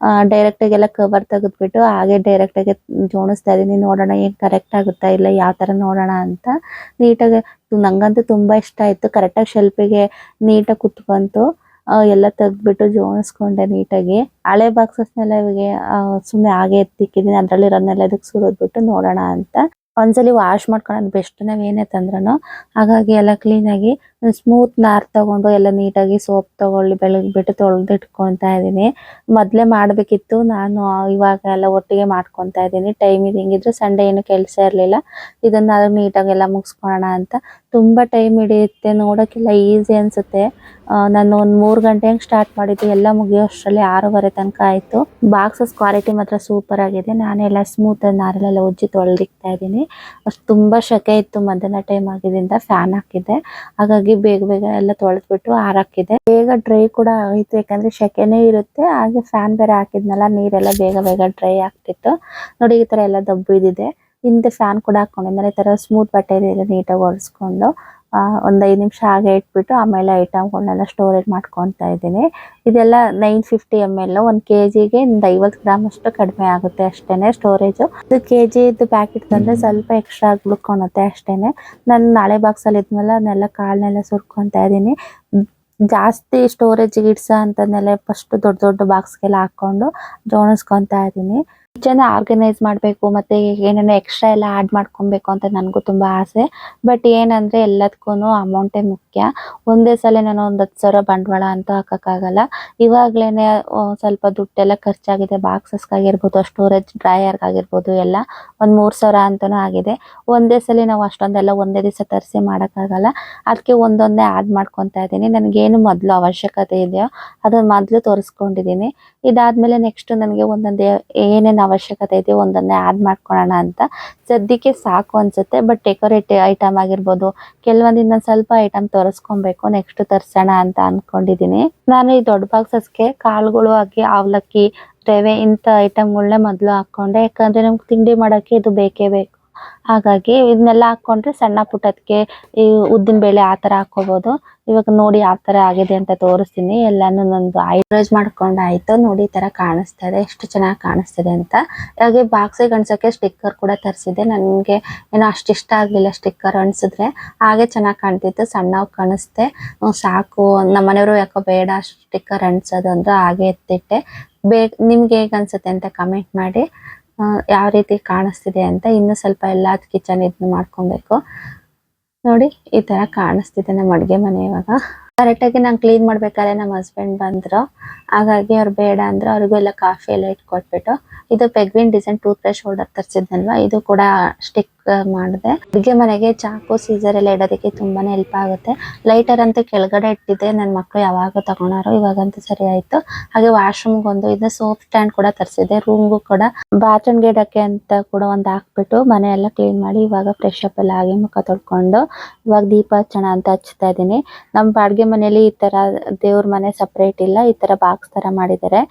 ಡೈರೆಕ್ಟ್ ಆಗೆಲ್ಲ ಕವರ್ ತೆಗೆದ್ಬಿಟ್ಟು ಹಾಗೆ ಡೈರೆಕ್ಟ್ ಆಗಿ ಜೋಡಿಸ್ತಾ ಇದೀನಿ. ನೋಡೋಣ ಏನ್ ಕರೆಕ್ಟ್ ಆಗುತ್ತಾ ಇಲ್ಲ ಯಾವ ತರ ನೋಡೋಣ ಅಂತ. ನೀಟಾಗಿ ನಂಗಂತೂ ತುಂಬಾ ಇಷ್ಟ ಆಯ್ತು. ಕರೆಕ್ಟಾಗಿ ಶೆಲ್ಫಿಗೆ ನೀಟಾಗಿ ಕುತ್ಕೊಂತು. ಎಲ್ಲ ತೆಗ್ದ್ಬಿಟ್ಟು ಜೋಡಿಸ್ಕೊಂಡೆ ನೀಟಾಗಿ. ಹಳೆ ಬಾಕ್ಸಸ್ನೆಲ್ಲ ಇವಾಗ ಸುಮ್ಮನೆ ಹಾಗೆ ಎತ್ತಿಕ್ಕಿದ್ದೀನಿ. ಅದ್ರಲ್ಲಿರೋದ್ನೆಲ್ಲ ಇದಕ್ಕೆ ಸುರಿದ್ಬಿಟ್ಟು ನೋಡೋಣ ಅಂತ. ಒಂದ್ಸಲಿ ವಾಶ್ ಮಾಡ್ಕೊಳ್ಳೋದು ಬೆಸ್ಟ್ ನಾವ್ ಏನೇ ತಂದ್ರೂ. ಹಾಗಾಗಿ ಎಲ್ಲ ಕ್ಲೀನಾಗಿ ಸ್ಮೂತ್ ನಾರ್ ತಗೊಂಡು ಎಲ್ಲ ನೀಟಾಗಿ ಸೋಪ್ ತಗೊಳ್ಳಿ ಬೆಳಗ್ಬಿಟ್ಟು ತೊಳೆದಿಟ್ಕೊತಾ ಇದೀನಿ. ಮೊದ್ಲೇ ಮಾಡ್ಬೇಕಿತ್ತು, ನಾನು ಇವಾಗ ಎಲ್ಲ ಒಟ್ಟಿಗೆ ಮಾಡ್ಕೊತಾ ಇದೀನಿ. ಟೈಮ್ ಇದು ಹಿಂಗಿದ್ರು ಸಂಡೇ ಏನು ಕೆಲಸ ಇರ್ಲಿಲ್ಲ. ಇದನ್ನ ನೀಟಾಗಿ ಎಲ್ಲ ಮುಗಿಸ್ಕೊಳ್ಳೋಣ ಅಂತ. ತುಂಬಾ ಟೈಮ್ ಹಿಡಿಯುತ್ತೆ, ನೋಡಕ್ಕೆಲ್ಲ ಈಸಿ ಅನ್ಸುತ್ತೆ. ನಾನು ಒಂದು 3 ಗಂಟೆ ಹಂಗೆ ಸ್ಟಾರ್ಟ್ ಮಾಡಿದ್ದು, ಎಲ್ಲ ಮುಗಿಯೋ ಅಷ್ಟರಲ್ಲಿ 6:30 ತನಕ ಆಯ್ತು. ಬಾಕ್ಸಸ್ ಕ್ವಾಲಿಟಿ ಮಾತ್ರ ಸೂಪರ್ ಆಗಿದೆ. ನಾನೆಲ್ಲ ಸ್ಮೂತ್ ನಾರಲ್ಲೆಲ್ಲ ಉಜ್ಜಿ ತೊಳೆದಿಕ್ತಾ ಇದ್ದೀನಿ. ಅಷ್ಟು ತುಂಬಾ ಶೆಕೆ ಇತ್ತು, ಮಧ್ಯಾಹ್ನ ಟೈಮ್ ಆಗಿದ್ದರಿಂದ ಫ್ಯಾನ್ ಹಾಕಿದ್ದೆ. ಹಾಗಾಗಿ ಬೇಗ ಎಲ್ಲ ತೊಳೆದ್ಬಿಟ್ಟು ಹಾರಾಕಿದೆ. ಬೇಗ ಡ್ರೈ ಕೂಡ ಆಯ್ತು, ಯಾಕಂದ್ರೆ ಶೆಕೆನೇ ಇರುತ್ತೆ. ಹಾಗೆ ಫ್ಯಾನ್ ಬೇರೆ ಹಾಕಿದ್ನಲ್ಲ, ನೀರೆಲ್ಲ ಬೇಗ ಡ್ರೈ ಆಗ್ತಿತ್ತು. ನೋಡಿ ಈ ತರ ಎಲ್ಲ ದಬ್ಬು ಇದಿದೆ. ಹಿಂದೆ ಫ್ಯಾನ್ ಕೂಡ ಹಾಕೊಂಡಿದ್ದೆ. ಈ ತರ ಸ್ಮೂತ್ ಬಟ್ಟೆ ನೀಟಾಗಿ ಒರೆಸ್ಕೊಂಡು ಒಂದ್ 5 ನಿಮಿಷ ಹಾಗೆ ಇಟ್ಬಿಟ್ಟು ಆಮೇಲೆ ಐಟಮ್ಗಳನ್ನೆಲ್ಲ ಸ್ಟೋರೇಜ್ ಮಾಡ್ಕೊತಾ ಇದ್ದೀನಿ. ಇದೆಲ್ಲ 950 ml, 1 kgಗೆ 50 ಗ್ರಾಮ್ ಅಷ್ಟು ಕಡಿಮೆ ಆಗುತ್ತೆ ಅಷ್ಟೇನೆ ಸ್ಟೋರೇಜ್. ಇದು kg ಪ್ಯಾಕೆಟ್ ತಂದ್ರೆ ಸ್ವಲ್ಪ ಎಕ್ಸ್ಟ್ರಾ ಉಳ್ಕೊಳುತ್ತೆ ಅಷ್ಟೇನೆ. ನಾನು ನಾಳೆ ಬಾಕ್ಸ್ ಅಲ್ಲಿ ಇದ್ಮೇಲೆ ಅದನ್ನೆಲ್ಲ ಕಾಳನ್ನೆಲ್ಲ ಸುರ್ಕೊಂತಾ ಇದೀನಿ. ಜಾಸ್ತಿ ಸ್ಟೋರೇಜ್ ಇಡ್ಸ ಅಂತದ್ನೆಲ್ಲ ಫಸ್ಟ್ ದೊಡ್ಡ ಬಾಕ್ಸ್ಗೆಲ್ಲ ಹಾಕೊಂಡು ಜೋಡಿಸ್ಕೊಂತಾ ಇದೀನಿ. ಕಿಚನ್ ಆರ್ಗನೈಸ್ ಮಾಡಬೇಕು, ಮತ್ತೆ ಏನೇನೋ ಎಕ್ಸ್ಟ್ರಾ ಎಲ್ಲ ಆಡ್ ಮಾಡ್ಕೊಬೇಕು ಅಂತ ನನಗೂ ತುಂಬಾ ಆಸೆ. ಬಟ್ ಏನಂದ್ರೆ ಎಲ್ಲದಕ್ಕೂ ಅಮೌಂಟೇ ಮುಖ್ಯ. ಒಂದೇ ಸಲ ನಾನು 10,000 ಬಂಡವಾಳ ಅಂತ ಹಾಕಕ್ಕಾಗಲ್ಲ. ಇವಾಗ್ಲೇನೆ ಸ್ವಲ್ಪ ದುಡ್ಡೆಲ್ಲ ಖರ್ಚಾಗಿದೆ. ಬಾಕ್ಸಸ್ಗಾಗಿರ್ಬೋದು, ಸ್ಟೋರೇಜ್ ಡ್ರಾಯರ್ಗಾಗಿರ್ಬೋದು, ಎಲ್ಲ ಒಂದು 3,000 ಅಂತಾನೂ ಆಗಿದೆ. ಒಂದೇ ಸಲ ನಾವು ಅಷ್ಟೊಂದೆಲ್ಲ ಒಂದೇ ದಿವಸ ತರಿಸಿ ಮಾಡೋಕ್ಕಾಗಲ್ಲ. ಅದಕ್ಕೆ ಒಂದೊಂದೇ ಆಡ್ ಮಾಡ್ಕೊತಾ ಇದ್ದೀನಿ. ನನಗೇನು ಮೊದಲು ಅವಶ್ಯಕತೆ ಇದೆಯೋ ಅದನ್ನ ಮೊದಲು ತೋರಿಸ್ಕೊಂಡಿದ್ದೀನಿ. ಇದಾದ್ಮೇಲೆ ನೆಕ್ಸ್ಟ್ ನನಗೆ ಒಂದೊಂದೇ ಏನೇನು ಅವಶ್ಯಕತೆ ಇದೆಯೋ ಒಂದೊಂದೇ ಆಡ್ ಮಾಡ್ಕೊಳ್ಳೋಣ ಅಂತ. ಸದ್ಯಕ್ಕೆ ಸಾಕು ಅನ್ಸುತ್ತೆ. ಬಟ್ ಡೆಕೋರೇಟಿವ್ ಐಟಮ್ ಆಗಿರ್ಬೋದು, ಕೆಲವೊಂದು ಇನ್ನೊಂದು ಸ್ವಲ್ಪ ಐಟಮ್ ತೋರಿಸ್ಕೊಬೇಕು, ನೆಕ್ಸ್ಟ್ ತರ್ಸೋಣ ಅಂತ ಅನ್ಕೊಂಡಿದೀನಿ. ನಾನು ಈ ದೊಡ್ಡ ಬಾಕ್ಸಸ್ಗೆ ಕಾಳುಗಳು ಹಾಕಿ ಅವಲಕ್ಕಿ, ರವೆ ಇಂಥ ಐಟಮ್ಗಳನ್ನ ಮೊದಲು ಹಾಕೊಂಡೆ. ಯಾಕಂದ್ರೆ ನಮ್ಗೆ ತಿಂಡಿ ಮಾಡೋಕ್ಕೆ ಇದು ಬೇಕೇ ಬೇಕು. ಹಾಗಾಗಿ ಇದನ್ನೆಲ್ಲ ಹಾಕ್ಕೊಂಡ್ರೆ ಸಣ್ಣ ಪುಟ್ಟದಕ್ಕೆ ಈ ಉದ್ದಿನ ಬೇಳೆ ಆ ಥರ ಹಾಕ್ಕೋಬೋದು. ಇವಾಗ ನೋಡಿ ಯಾವ ಥರ ಆಗಿದೆ ಅಂತ ತೋರಿಸ್ತೀನಿ. ಎಲ್ಲಾನು ನಂದು ಐಬ್ರೋಸ್ ಮಾಡ್ಕೊಂಡಾಯ್ತು. ನೋಡಿ ಈ ಥರ ಕಾಣಿಸ್ತಾ ಇದೆ, ಎಷ್ಟು ಚೆನ್ನಾಗಿ ಕಾಣಿಸ್ತಿದೆ ಅಂತ. ಹಾಗೆ ಬಾಕ್ಸಿಗೆ ಅಂಟಿಸೋಕ್ಕೆ ಸ್ಟಿಕ್ಕರ್ ಕೂಡ ತರಿಸಿದ್ದೆ. ನನಗೆ ಏನೋ ಅಷ್ಟು ಇಷ್ಟ ಆಗಲಿಲ್ಲ ಸ್ಟಿಕ್ಕರ್ ಅಂಟಿಸಿದ್ರೆ. ಹಾಗೆ ಚೆನ್ನಾಗಿ ಕಾಣ್ತಿತ್ತು, ಸಣ್ಣವು ಕಾಣಿಸ್ತೆ. ಸಾಕು, ನಮ್ಮ ಮನೆಯವರು ಯಾಕೋ ಬೇಡ ಸ್ಟಿಕ್ಕರ್ ಅಂಟಿಸೋದು ಅಂದ್ರೆ ಹಾಗೆ ಎತ್ತಿಟ್ಟೆ. ನಿಮ್ಗೆ ಹೇಗೆ ಅನ್ಸುತ್ತೆ ಅಂತ ಕಮೆಂಟ್ ಮಾಡಿ. ಯಾವ ರೀತಿ ಕಾಣಿಸ್ತಿದೆ ಅಂತ. ಇನ್ನು ಸ್ವಲ್ಪ ಎಲ್ಲ ಕಿಚನ್ ಇದನ್ನ ಮಾಡ್ಕೊಬೇಕು. ನೋಡಿ ಈ ತರ ಕಾಣಿಸ್ತಿದೆ ನಮ್ಮ ಅಡುಗೆ ಮನೆ. ಇವಾಗ ಕರೆಕ್ಟಾಗಿ ನಾನು ಕ್ಲೀನ್ ಮಾಡ್ಬೇಕಾದ್ರೆ ನಮ್ಮ ಹಸ್ಬೆಂಡ್ ಬಂದ್ರು, ಹಾಗಾಗಿ ಅವ್ರು ಬೇಡ ಅಂದ್ರು. ಅವ್ರಿಗೂ ಎಲ್ಲ ಕಾಫಿ ಎಲ್ಲ ಇಟ್ಕೊಟ್ಬಿಟ್ಟು, ಇದು ಪೆಗ್ವಿನ್ ಡಿಸೈನ್ ಟೂತ್ ಬ್ರಷ್ ಹೋಲ್ಡರ್ ತರಿಸಿದ್ನಲ್ವಾ, ಇದು ಕೂಡ ಸ್ಟಿಕ್ ಮಾಡಿದೆ. ಅಡುಗೆ ಮನೆಗೆ ಚಾಕು ಸೀಸರ್ ಎಲ್ಲ ಇಡೋದಕ್ಕೆ ತುಂಬಾನೇ ಹೆಲ್ಪ್ ಆಗುತ್ತೆ. ಲೈಟರ್ ಅಂತೂ ಕೆಳಗಡೆ ಇಟ್ಟಿದ್ದೆ, ನನ್ನ ಮಕ್ಕಳು ಯಾವಾಗ ತಗೊಂಡಾರೋ, ಇವಾಗಂತೂ ಸರಿ ಆಯ್ತು. ಹಾಗೆ ವಾಶ್ರೂಮ್ಗೆ ಒಂದು ಇದು ಸೋಪ್ ಸ್ಟ್ಯಾಂಡ್ ಕೂಡ ತರಿಸಿದ್ದೆ. ರೂಮ್ಗೂ ಕೂಡ ಬಾತ್ರೂಮ್ಗೆ ಇಡಕ್ಕೆ ಅಂತ ಕೂಡ ಒಂದು ಹಾಕ್ಬಿಟ್ಟು ಮನೆ ಎಲ್ಲ ಕ್ಲೀನ್ ಮಾಡಿ ಇವಾಗ ಫ್ರೆಶ್ ಅಪ್ ಎಲ್ಲ ಆಗಿ ಮುಖ ತೊಳ್ಕೊಂಡು ಇವಾಗ ದೀಪ ಹಚ್ಚೋಣ ಅಂತ ಹಚ್ತಾ ಇದ್ದೀನಿ. ನಮ್ಮ ಬಾಡಿಗೆ ಮನೆಯಲ್ಲಿ ಈ ತರ ದೇವ್ರ ಮನೆ ಸಪರೇಟ್ ಇಲ್ಲ, ಈ ತರ ಬಾಕ್ಸ್ ತರ ಮಾಡಿದ್ದಾರೆ.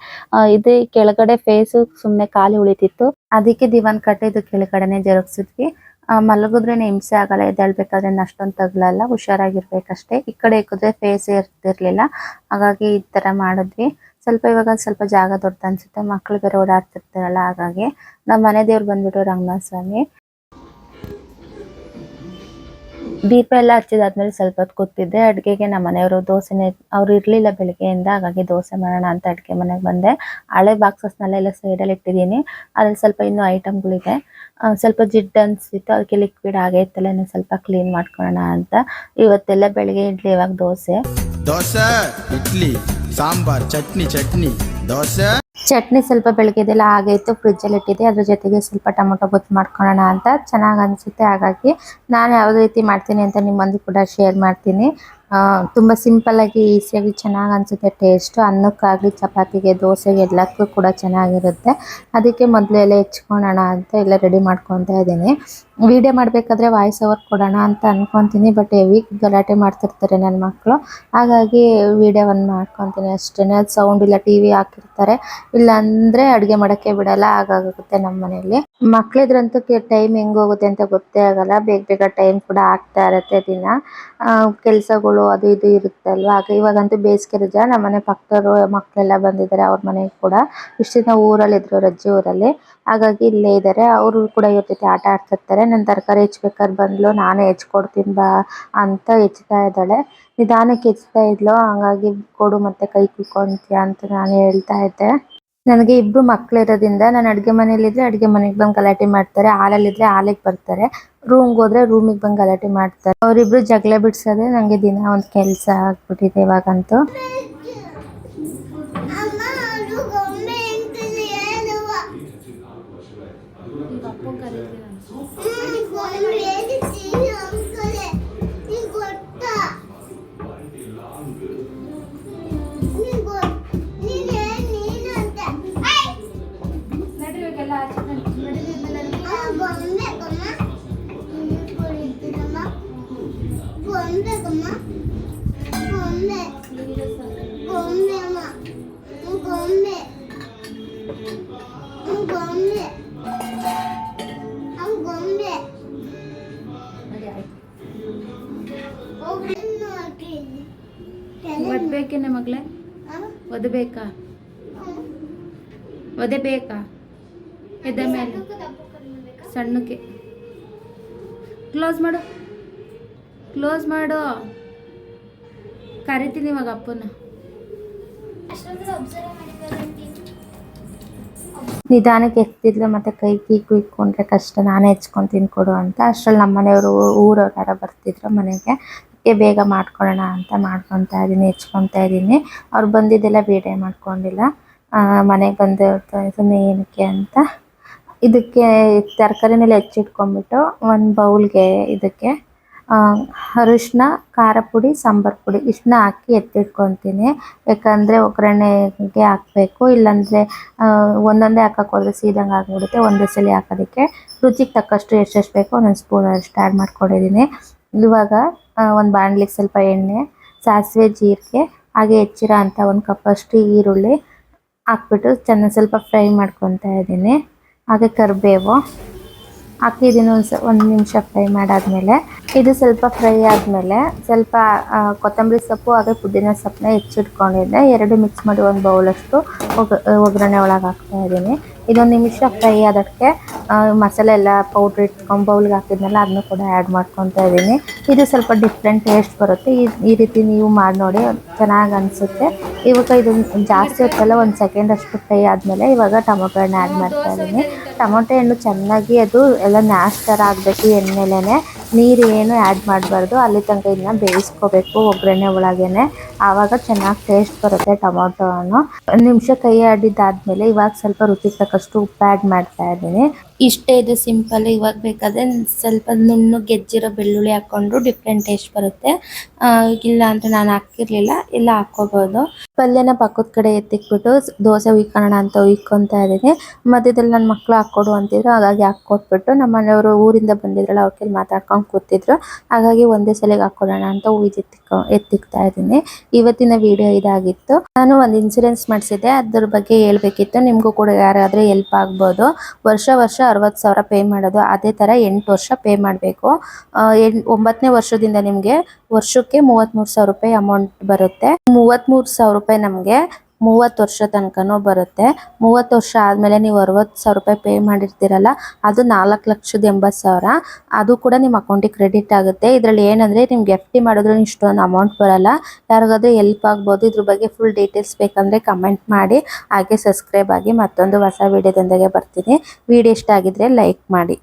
ಇದು ಕೆಳಗಡೆ ಫೇಸ್ ಸುಮ್ನೆ ಖಾಲಿ ಉಳಿತಿತ್ತು, ಅದಕ್ಕೆ ದಿವಾನ್ ಕಟ್ಟೆ ಇದು ಕೆಳಗಡೆನೆ ಜರುಗಿಸಿದ್ವಿ. ಮಲಗಿದ್ರೆ ಹಿಂಸೆ ಆಗಲ್ಲ, ಎದ್ದೇಳ್ಬೇಕಾದ್ರೆ ಅಷ್ಟೊಂದು ತಗ್ಲಲ್ಲ, ಹುಷಾರಾಗಿರ್ಬೇಕಷ್ಟೇ. ಈ ಕಡೆ ಇಕ್ಕಿದ್ರೆ ಫೇಸ್ ಇರ್ತಿರ್ಲಿಲ್ಲ, ಹಾಗಾಗಿ ಈ ತರ ಮಾಡಿದ್ವಿ. ಇವಾಗ ಸ್ವಲ್ಪ ಜಾಗ ದೊಡ್ಡ ಅನ್ಸುತ್ತೆ, ಮಕ್ಳು ಬೇರೆ ಓಡಾಡ್ತಿರ್ತಾರಲ್ಲ, ಹಾಗಾಗಿ. ನಮ್ಮ ಮನೆ ದೇವ್ರು ಬಂದ್ಬಿಟ್ಟು ರಂಗನಾಥ ಸ್ವಾಮಿ. ದೀಪ ಎಲ್ಲ ಹಚ್ಚಿದಾದ್ಮೇಲೆ ಸ್ವಲ್ಪ ಹೊತ್ತು ಕೂತಿದ್ದೆ. ಅಡುಗೆಗೆ ನಮ್ಮ ಮನೆಯವರು ದೋಸೆನೇ, ಅವ್ರು ಇರಲಿಲ್ಲ ಬೆಳಿಗ್ಗೆಯಿಂದ, ಹಾಗಾಗಿ ದೋಸೆ ಮಾಡೋಣ ಅಂತ ಅಡುಗೆ ಮನೆಗೆ ಬಂದೆ. ಹಳೆ ಬಾಕ್ಸಸ್ನೆಲ್ಲ ಸೈಡಲ್ಲಿ ಇಟ್ಟಿದ್ದೀನಿ, ಅದ್ರಲ್ಲಿ ಸ್ವಲ್ಪ ಇನ್ನೂ ಐಟಮ್ಗಳಿದೆ. ಸ್ವಲ್ಪ ಜಿಡ್ಡು ಅನಿಸ್ತಿತ್ತು, ಅದಕ್ಕೆ ಲಿಕ್ವಿಡ್ ಆಗೇ ಇತ್ತಲ್ಲ, ಇನ್ನು ಸ್ವಲ್ಪ ಕ್ಲೀನ್ ಮಾಡ್ಕೊಳ್ಳೋಣ ಅಂತ. ಇವತ್ತೆಲ್ಲ ಬೆಳಿಗ್ಗೆ ಇಡ್ಲಿ, ಇವಾಗ ದೋಸೆ, ಇಡ್ಲಿ, ಸಾಂಬಾರ್, ಚಟ್ನಿ, ದೋಸೆ. ಚಟ್ನಿ ಸ್ವಲ್ಪ ಬೆಳಗ್ಗೆದೆಲ್ಲ ಆಗೈತು, ಫ್ರಿಜ್ಜಲ್ಲಿ ಇಟ್ಟಿದ್ದೆ. ಅದ್ರ ಜೊತೆಗೆ ಸ್ವಲ್ಪ ಟೊಮೊಟೊ ಗೊಜ್ಜು ಮಾಡ್ಕೊಳ್ಳೋಣ ಅಂತ. ಚೆನ್ನಾಗಿ ಅನಿಸುತ್ತೆ, ಹಾಗಾಗಿ ನಾನು ಯಾವ ರೀತಿ ಮಾಡ್ತೀನಿ ಅಂತ ನಿಮ್ಮೊಂದಿಗೆ ಕೂಡ ಶೇರ್ ಮಾಡ್ತೀನಿ. ತುಂಬ ಸಿಂಪಲ್ಲಾಗಿ ಈಸಿಯಾಗಿ ಚೆನ್ನಾಗಿ ಅನಿಸುತ್ತೆ ಟೇಸ್ಟು. ಅನ್ನಕ್ಕಾಗಲಿ ಚಪಾತಿಗೆ ದೋಸೆಗೆ ಎಲ್ಲದಕ್ಕೂ ಕೂಡ ಚೆನ್ನಾಗಿರುತ್ತೆ. ಅದಕ್ಕೆ ಮೊದಲು ಎಲ್ಲ ಹೆಚ್ಕೊಳ್ಳೋಣ ಅಂತ ಎಲ್ಲ ರೆಡಿ ಮಾಡ್ಕೊತಾ ಇದ್ದೀನಿ. ವಿಡಿಯೋ ಮಾಡಬೇಕಾದ್ರೆ ವಾಯ್ಸ್ ಓವರ್ ಕೊಡೋಣ ಅಂತ ಅಂದ್ಕೊತೀನಿ, ಬಟ್ ಹೆವಿ ಗಲಾಟೆ ಮಾಡ್ತಿರ್ತಾರೆ ನನ್ನ ಮಕ್ಕಳು, ಹಾಗಾಗಿ ವಿಡಿಯೋವನ್ನು ಮಾಡ್ಕೊತೀನಿ ಅಷ್ಟೇ. ಅದು ಸೌಂಡ್ ಇಲ್ಲ, ಟಿ ವಿ ಹಾಕಿರ್ತಾರೆ, ಇಲ್ಲ ಅಂದರೆ ಅಡುಗೆ ಮಾಡೋಕ್ಕೆ ಬಿಡಲ್ಲ, ಹಾಗಾಗುತ್ತೆ ನಮ್ಮ ಮನೆಯಲ್ಲಿ. ಮಕ್ಕಳಿದ್ರಂತೂ ಟೈಮ್ ಹೆಂಗೆ ಹೋಗುತ್ತೆ ಅಂತ ಗೊತ್ತೇ ಆಗಲ್ಲ, ಬೇಗ ಟೈಮ್ ಕೂಡ ಆಗ್ತಾ ಇರುತ್ತೆ. ದಿನ ಕೆಲಸಗಳು ಅದು ಇದು ಇರುತ್ತೆ ಅಲ್ವಾ. ಹಾಗೆ ಇವಾಗಂತೂ ಬೇಸಿಗೆ ರಜೆ, ನಮ್ಮ ಮನೆ ಪಕ್ಕದವರು ಮಕ್ಕಳೆಲ್ಲ ಬಂದಿದ್ದಾರೆ ಅವ್ರ ಮನೆಗೆ ಕೂಡ. ಇಷ್ಟು ದಿನ ಊರಲ್ಲಿದ್ದರು, ರಜ್ಜೆ ಊರಲ್ಲಿ, ಹಾಗಾಗಿ ಇಲ್ಲೇ ಇದ್ದಾರೆ. ಅವರು ಕೂಡ ಇವ್ರ ಜೊತೆ ಆಟ ಆಡ್ತಿರ್ತಾರೆ. ನಾನು ತರಕಾರಿ ಹೆಚ್ಬೇಕಾದ್ರೆ ಬಂದ್ಲು, ನಾನೇ ಹೆಚ್ಕೊಡ್ತೀನಿ ಬಾ ಅಂತ ಹೆಚ್ತಾ ಇದ್ದಾಳೆ. ನಿಧಾನಕ್ಕೆ ಹೆಚ್ತಾ ಇದ್ಲು, ಹಂಗಾಗಿ ಕೊಡು ಮತ್ತೆ ಕೈ ಕುಯ್ಕೊಂತೀಯ ಅಂತ ನಾನು ಹೇಳ್ತಾ ಇದ್ದೆ. ನನಗೆ ಇಬ್ರು ಮಕ್ಳು ಇರೋದ್ರಿಂದ ನಾನು ಅಡುಗೆ ಮನೇಲಿದ್ರೆ ಅಡುಗೆ ಮನೆಗೆ ಬಂದು ಗಲಾಟೆ ಮಾಡ್ತಾರೆ, ಹಾಲಲ್ಲಿದ್ರೆ ಹಾಲಿಗೆ ಬರ್ತಾರೆ, ರೂಮ್ಗೆ ಹೋದ್ರೆ ರೂಮಿಗೆ ಬಂದು ಗಲಾಟೆ ಮಾಡ್ತಾರೆ. ಅವರಿಬ್ರು ಜಗಳ ಬಿಡ್ಸೋದೇ ನನಗೆ ದಿನ ಒಂದು ಕೆಲಸ ಆಗ್ಬಿಟ್ಟಿದೆ ಇವಾಗಂತೂ. ಒದ್ಬೇಕೇನೆ ಮಗಳೇ, ಒದಬೇಕಾ? ಒದಬೇಕಾ? ಎದ್ದ ಮೇಲೆ ಸಣ್ಣಕ್ಕೆ ಕ್ಲೋಸ್ ಮಾಡು. ಕರಿತೀನಿ ಇವಾಗ ಅಪ್ಪನ. ನಿಧಾನಕ್ಕೆ ಎತ್ತಿದ್ಲು, ಮತ್ತೆ ಕೈ ಕುಯ್ಕೊಂಡ್ರೆ ಕಷ್ಟ, ನಾನೇ ಹೆಚ್ಕೊಂಡು ಕೊಡು ಅಂತ. ಅಷ್ಟರಲ್ಲಿ ನಮ್ಮ ಮನೆಯವರು ಊರವ್ರು ಬರ್ತಿದ್ರು ಮನೆಗೆ, ಬೇಗ ಮಾಡ್ಕೊಳ್ಳೋಣ ಅಂತ ಮಾಡ್ಕೊತಾ ಇದ್ದೀನಿ, ಹೆಚ್ಕೊತಾ ಇದ್ದೀನಿ. ಅವ್ರು ಬಂದಿದ್ದೆಲ್ಲ ವಿಡಿಯೋ ಮಾಡ್ಕೊಂಡಿಲ್ಲ, ಮನೆಗೆ ಬಂದಿರ್ತಾರೆ ಏನಕ್ಕೆ ಅಂತ. ಇದಕ್ಕೆ ತರಕಾರಿನೆಲ್ಲ ಹೆಚ್ಚಿಟ್ಕೊಂಡ್ಬಿಟ್ಟು ಒಂದು ಬೌಲ್ಗೆ ಇದಕ್ಕೆ ಅರಿಶಿನ, ಖಾರ ಪುಡಿ, ಸಾಂಬಾರು ಪುಡಿ ಇಷ್ಟನ್ನ ಹಾಕಿ ಎತ್ತಿಟ್ಕೊತೀನಿ. ಯಾಕಂದರೆ ಒಗ್ಗರಣೆಗೆ ಹಾಕಬೇಕು, ಇಲ್ಲಾಂದರೆ ಒಂದೊಂದೇ ಹಾಕಕ್ಕೆ ಹೋದ್ರೆ ಸೀದಂಗೆ ಆಗಿಬಿಡುತ್ತೆ. ಒಂದೇ ಸಲ ಹಾಕೋದಕ್ಕೆ ರುಚಿಗೆ ತಕ್ಕಷ್ಟು ಎಷ್ಟೆಷ್ಟು ಬೇಕೋ ಒಂದೊಂದು ಸ್ಪೂನ್ ಅಷ್ಟು ಆ್ಯಡ್ ಮಾಡ್ಕೊಂಡಿದ್ದೀನಿ. ಇವಾಗ ಒಂದು ಬಾಣಲಿಗೆ ಸ್ವಲ್ಪ ಎಣ್ಣೆ, ಸಾಸಿವೆ, ಜೀರಿಗೆ, ಹಾಗೆ ಹೆಚ್ಚಿರೋ ಅಂಥ ಒಂದು ಕಪ್ಪಷ್ಟು ಈರುಳ್ಳಿ ಹಾಕ್ಬಿಟ್ಟು ಚೆನ್ನಾಗಿ ಸ್ವಲ್ಪ ಫ್ರೈ ಮಾಡ್ಕೊತಾ ಇದ್ದೀನಿ. ಹಾಗೆ ಕರಿಬೇವು ಹಾಕಿದ್ದೀನಿ. ಒಂದು ನಿಮಿಷ ಫ್ರೈ ಮಾಡಾದ್ಮೇಲೆ ಇದು ಸ್ವಲ್ಪ ಫ್ರೈ ಆದಮೇಲೆ ಸ್ವಲ್ಪ ಕೊತ್ತಂಬರಿ ಸೊಪ್ಪು ಹಾಗೆ ಪುದೀನ ಸೊಪ್ಪನ್ನ ಹೆಚ್ಚಿಟ್ಕೊಂಡಿದ್ದೆ, ಎರಡು ಮಿಕ್ಸ್ ಮಾಡಿ ಒಂದು ಬೌಲಷ್ಟು ಒಗ್ಗರಣೆ ಒಳಗೆ ಹಾಕ್ತಾ ಇದ್ದೀನಿ. ಇದೊಂದು ನಿಮಿಷ ಫ್ರೈ ಆದಕ್ಕೆ ಮಸಾಲೆ ಎಲ್ಲ ಪೌಡ್ರ್ ಇಟ್ಕೊಂಡು ಬೌಲ್ಗೆ ಹಾಕಿದ್ನಲ್ಲ ಅದನ್ನು ಕೂಡ ಆ್ಯಡ್ ಮಾಡ್ಕೊತಾ ಇದ್ದೀನಿ. ಇದು ಸ್ವಲ್ಪ ಡಿಫ್ರೆಂಟ್ ಟೇಸ್ಟ್ ಬರುತ್ತೆ. ಈ ರೀತಿ ನೀವು ಮಾಡಿ ನೋಡಿ, ಚೆನ್ನಾಗಿ ಅನಿಸುತ್ತೆ. ಇವಾಗ ಇದು ಜಾಸ್ತಿ ಹೊತ್ತಲ್ಲ, ಒಂದು ಸೆಕೆಂಡ್ ಅಷ್ಟು ಫ್ರೈ ಆದಮೇಲೆ ಇವಾಗ ಟೊಮೊಟೊ ಹಣ್ಣು ಆ್ಯಡ್ ಮಾಡ್ತಾ ಇದ್ದೀನಿ. ಟೊಮೊಟೊ ಹಣ್ಣು ಚೆನ್ನಾಗಿ ಅದು ಎಲ್ಲ ನ್ಯಾಶ್ ಥರ ಆಗಬೇಕು ಎಣ್ಣೆಲೇ, ನೀರು ಏನು ಆ್ಯಡ್ ಮಾಡಬಾರ್ದು. ಅಲ್ಲಿ ತನಕ ಇದನ್ನ ಬೇಯಿಸ್ಕೋಬೇಕು ಒಗ್ಗರಣೆ ಒಳಗೇನೆ, ಆವಾಗ ಚೆನ್ನಾಗಿ ಟೇಸ್ಟ್ ಬರುತ್ತೆ ಟೊಮೊಟೊ ಹಣ್ಣು. ಒಂದು ನಿಮಿಷ ಕೈ ಆಡಿದ್ದಾದಮೇಲೆ ಇವಾಗ ಸ್ವಲ್ಪ ರುಚಿಗೆ ತಕ್ಕಷ್ಟು ಉಪ್ಪು ಆ್ಯಡ್ ಮಾಡ್ತಾ ಇದ್ದೀನಿ. ಇಷ್ಟೇ, ಇದು ಸಿಂಪಲ್. ಇವಾಗ ಬೇಕಾದರೆ ಸ್ವಲ್ಪ ನುಣ್ಣು ಗೆಜ್ಜಿರೋ ಬೆಳ್ಳುಳ್ಳಿ ಹಾಕ್ಕೊಂಡ್ರು ಡಿಫ್ರೆಂಟ್ ಟೇಸ್ಟ್ ಬರುತ್ತೆ. ಇಲ್ಲ ಅಂದರೆ ನಾನು ಹಾಕಿರಲಿಲ್ಲ, ಇಲ್ಲ ಹಾಕ್ಕೋಬೋದು. ಪಲ್ಯನ ಪಕ್ಕದ ಕಡೆ ಎತ್ತಿಕ್ಬಿಟ್ಟು ದೋಸೆ ಉಯ್ಕೊಳ್ಳೋಣ ಅಂತ ಉಯ್ಕೊತಾ ಇದ್ದೀನಿ. ಮಧ್ಯದಲ್ಲಿ ನನ್ನ ಮಕ್ಕಳು ಹಾಕ್ಕೊಡು ಅಂತಿದ್ರು, ಹಾಗಾಗಿ ಹಾಕ್ಕೊಟ್ಬಿಟ್ಟು ನಮ್ಮ ಮನೆಯವರು ಊರಿಂದ ಬಂದಿದ್ರಲ್ಲ ಅವ್ರ ಕೈಲಿ ಮಾತಾಡ್ಕೊಂಡು ಕೂತಿದ್ರು, ಹಾಗಾಗಿ ಒಂದೇ ಸಲಿಗೆ ಹಾಕ್ಕೊಡೋಣ ಅಂತ ಎತ್ತಿಕ್ತಾ ಇದ್ದೀನಿ. ಇವತ್ತಿನ ವಿಡಿಯೋ ಇದಾಗಿತ್ತು. ನಾನು ಒಂದು ಇನ್ಸೂರೆನ್ಸ್ ಮಾಡಿಸಿದ್ದೆ, ಅದ್ರ ಬಗ್ಗೆ ಹೇಳ್ಬೇಕಿತ್ತು. ನಿಮಗೂ ಕೂಡ ಯಾರಾದರೂ ಹೆಲ್ಪ್ ಆಗ್ಬೋದು. ವರ್ಷ 60,000 ಪೇ ಮಾಡೋದು, ಅದೇ ಥರ 8 ವರ್ಷ ಪೇ ಮಾಡಬೇಕು. 9ನೇ ವರ್ಷದಿಂದ ನಿಮಗೆ ವರ್ಷಕ್ಕೆ 33,000 ರೂಪಾಯಿ ಅಮೌಂಟ್ ಬರುತ್ತೆ. 33,000 ರೂಪಾಯಿ ನಮಗೆ 30 ವರ್ಷ ತನಕನೂ ಬರುತ್ತೆ. 30 ವರ್ಷ ಆದಮೇಲೆ ನೀವು 60,000 ರೂಪಾಯಿ ಪೇ ಮಾಡಿರ್ತೀರಲ್ಲ, ಅದು 4,80,000. ಅದು ಕೂಡ ನಿಮ್ಮ ಅಕೌಂಟಿಗೆ ಕ್ರೆಡಿಟ್ ಆಗುತ್ತೆ. ಇದರಲ್ಲಿ ಏನಂದರೆ ನಿಮ್ಗೆ FD ಮಾಡಿದ್ರು ಇಷ್ಟೊಂದು ಅಮೌಂಟ್ ಬರಲ್ಲ. ಯಾರಿಗಾದ್ರೂ ಹೆಲ್ಪ್ ಆಗ್ಬೋದು. ಇದ್ರ ಬಗ್ಗೆ ಫುಲ್ ಡೀಟೇಲ್ಸ್ ಬೇಕಂದರೆ ಕಮೆಂಟ್ ಮಾಡಿ, ಹಾಗೆ ಸಬ್ಸ್ಕ್ರೈಬ್ ಆಗಿ. ಮತ್ತೊಂದು ಹೊಸ ವಿಡಿಯೋದೊಂದಿಗೆ ಬರ್ತೀನಿ. ವಿಡಿಯೋ ಇಷ್ಟ ಆಗಿದ್ರೆ ಲೈಕ್ ಮಾಡಿ.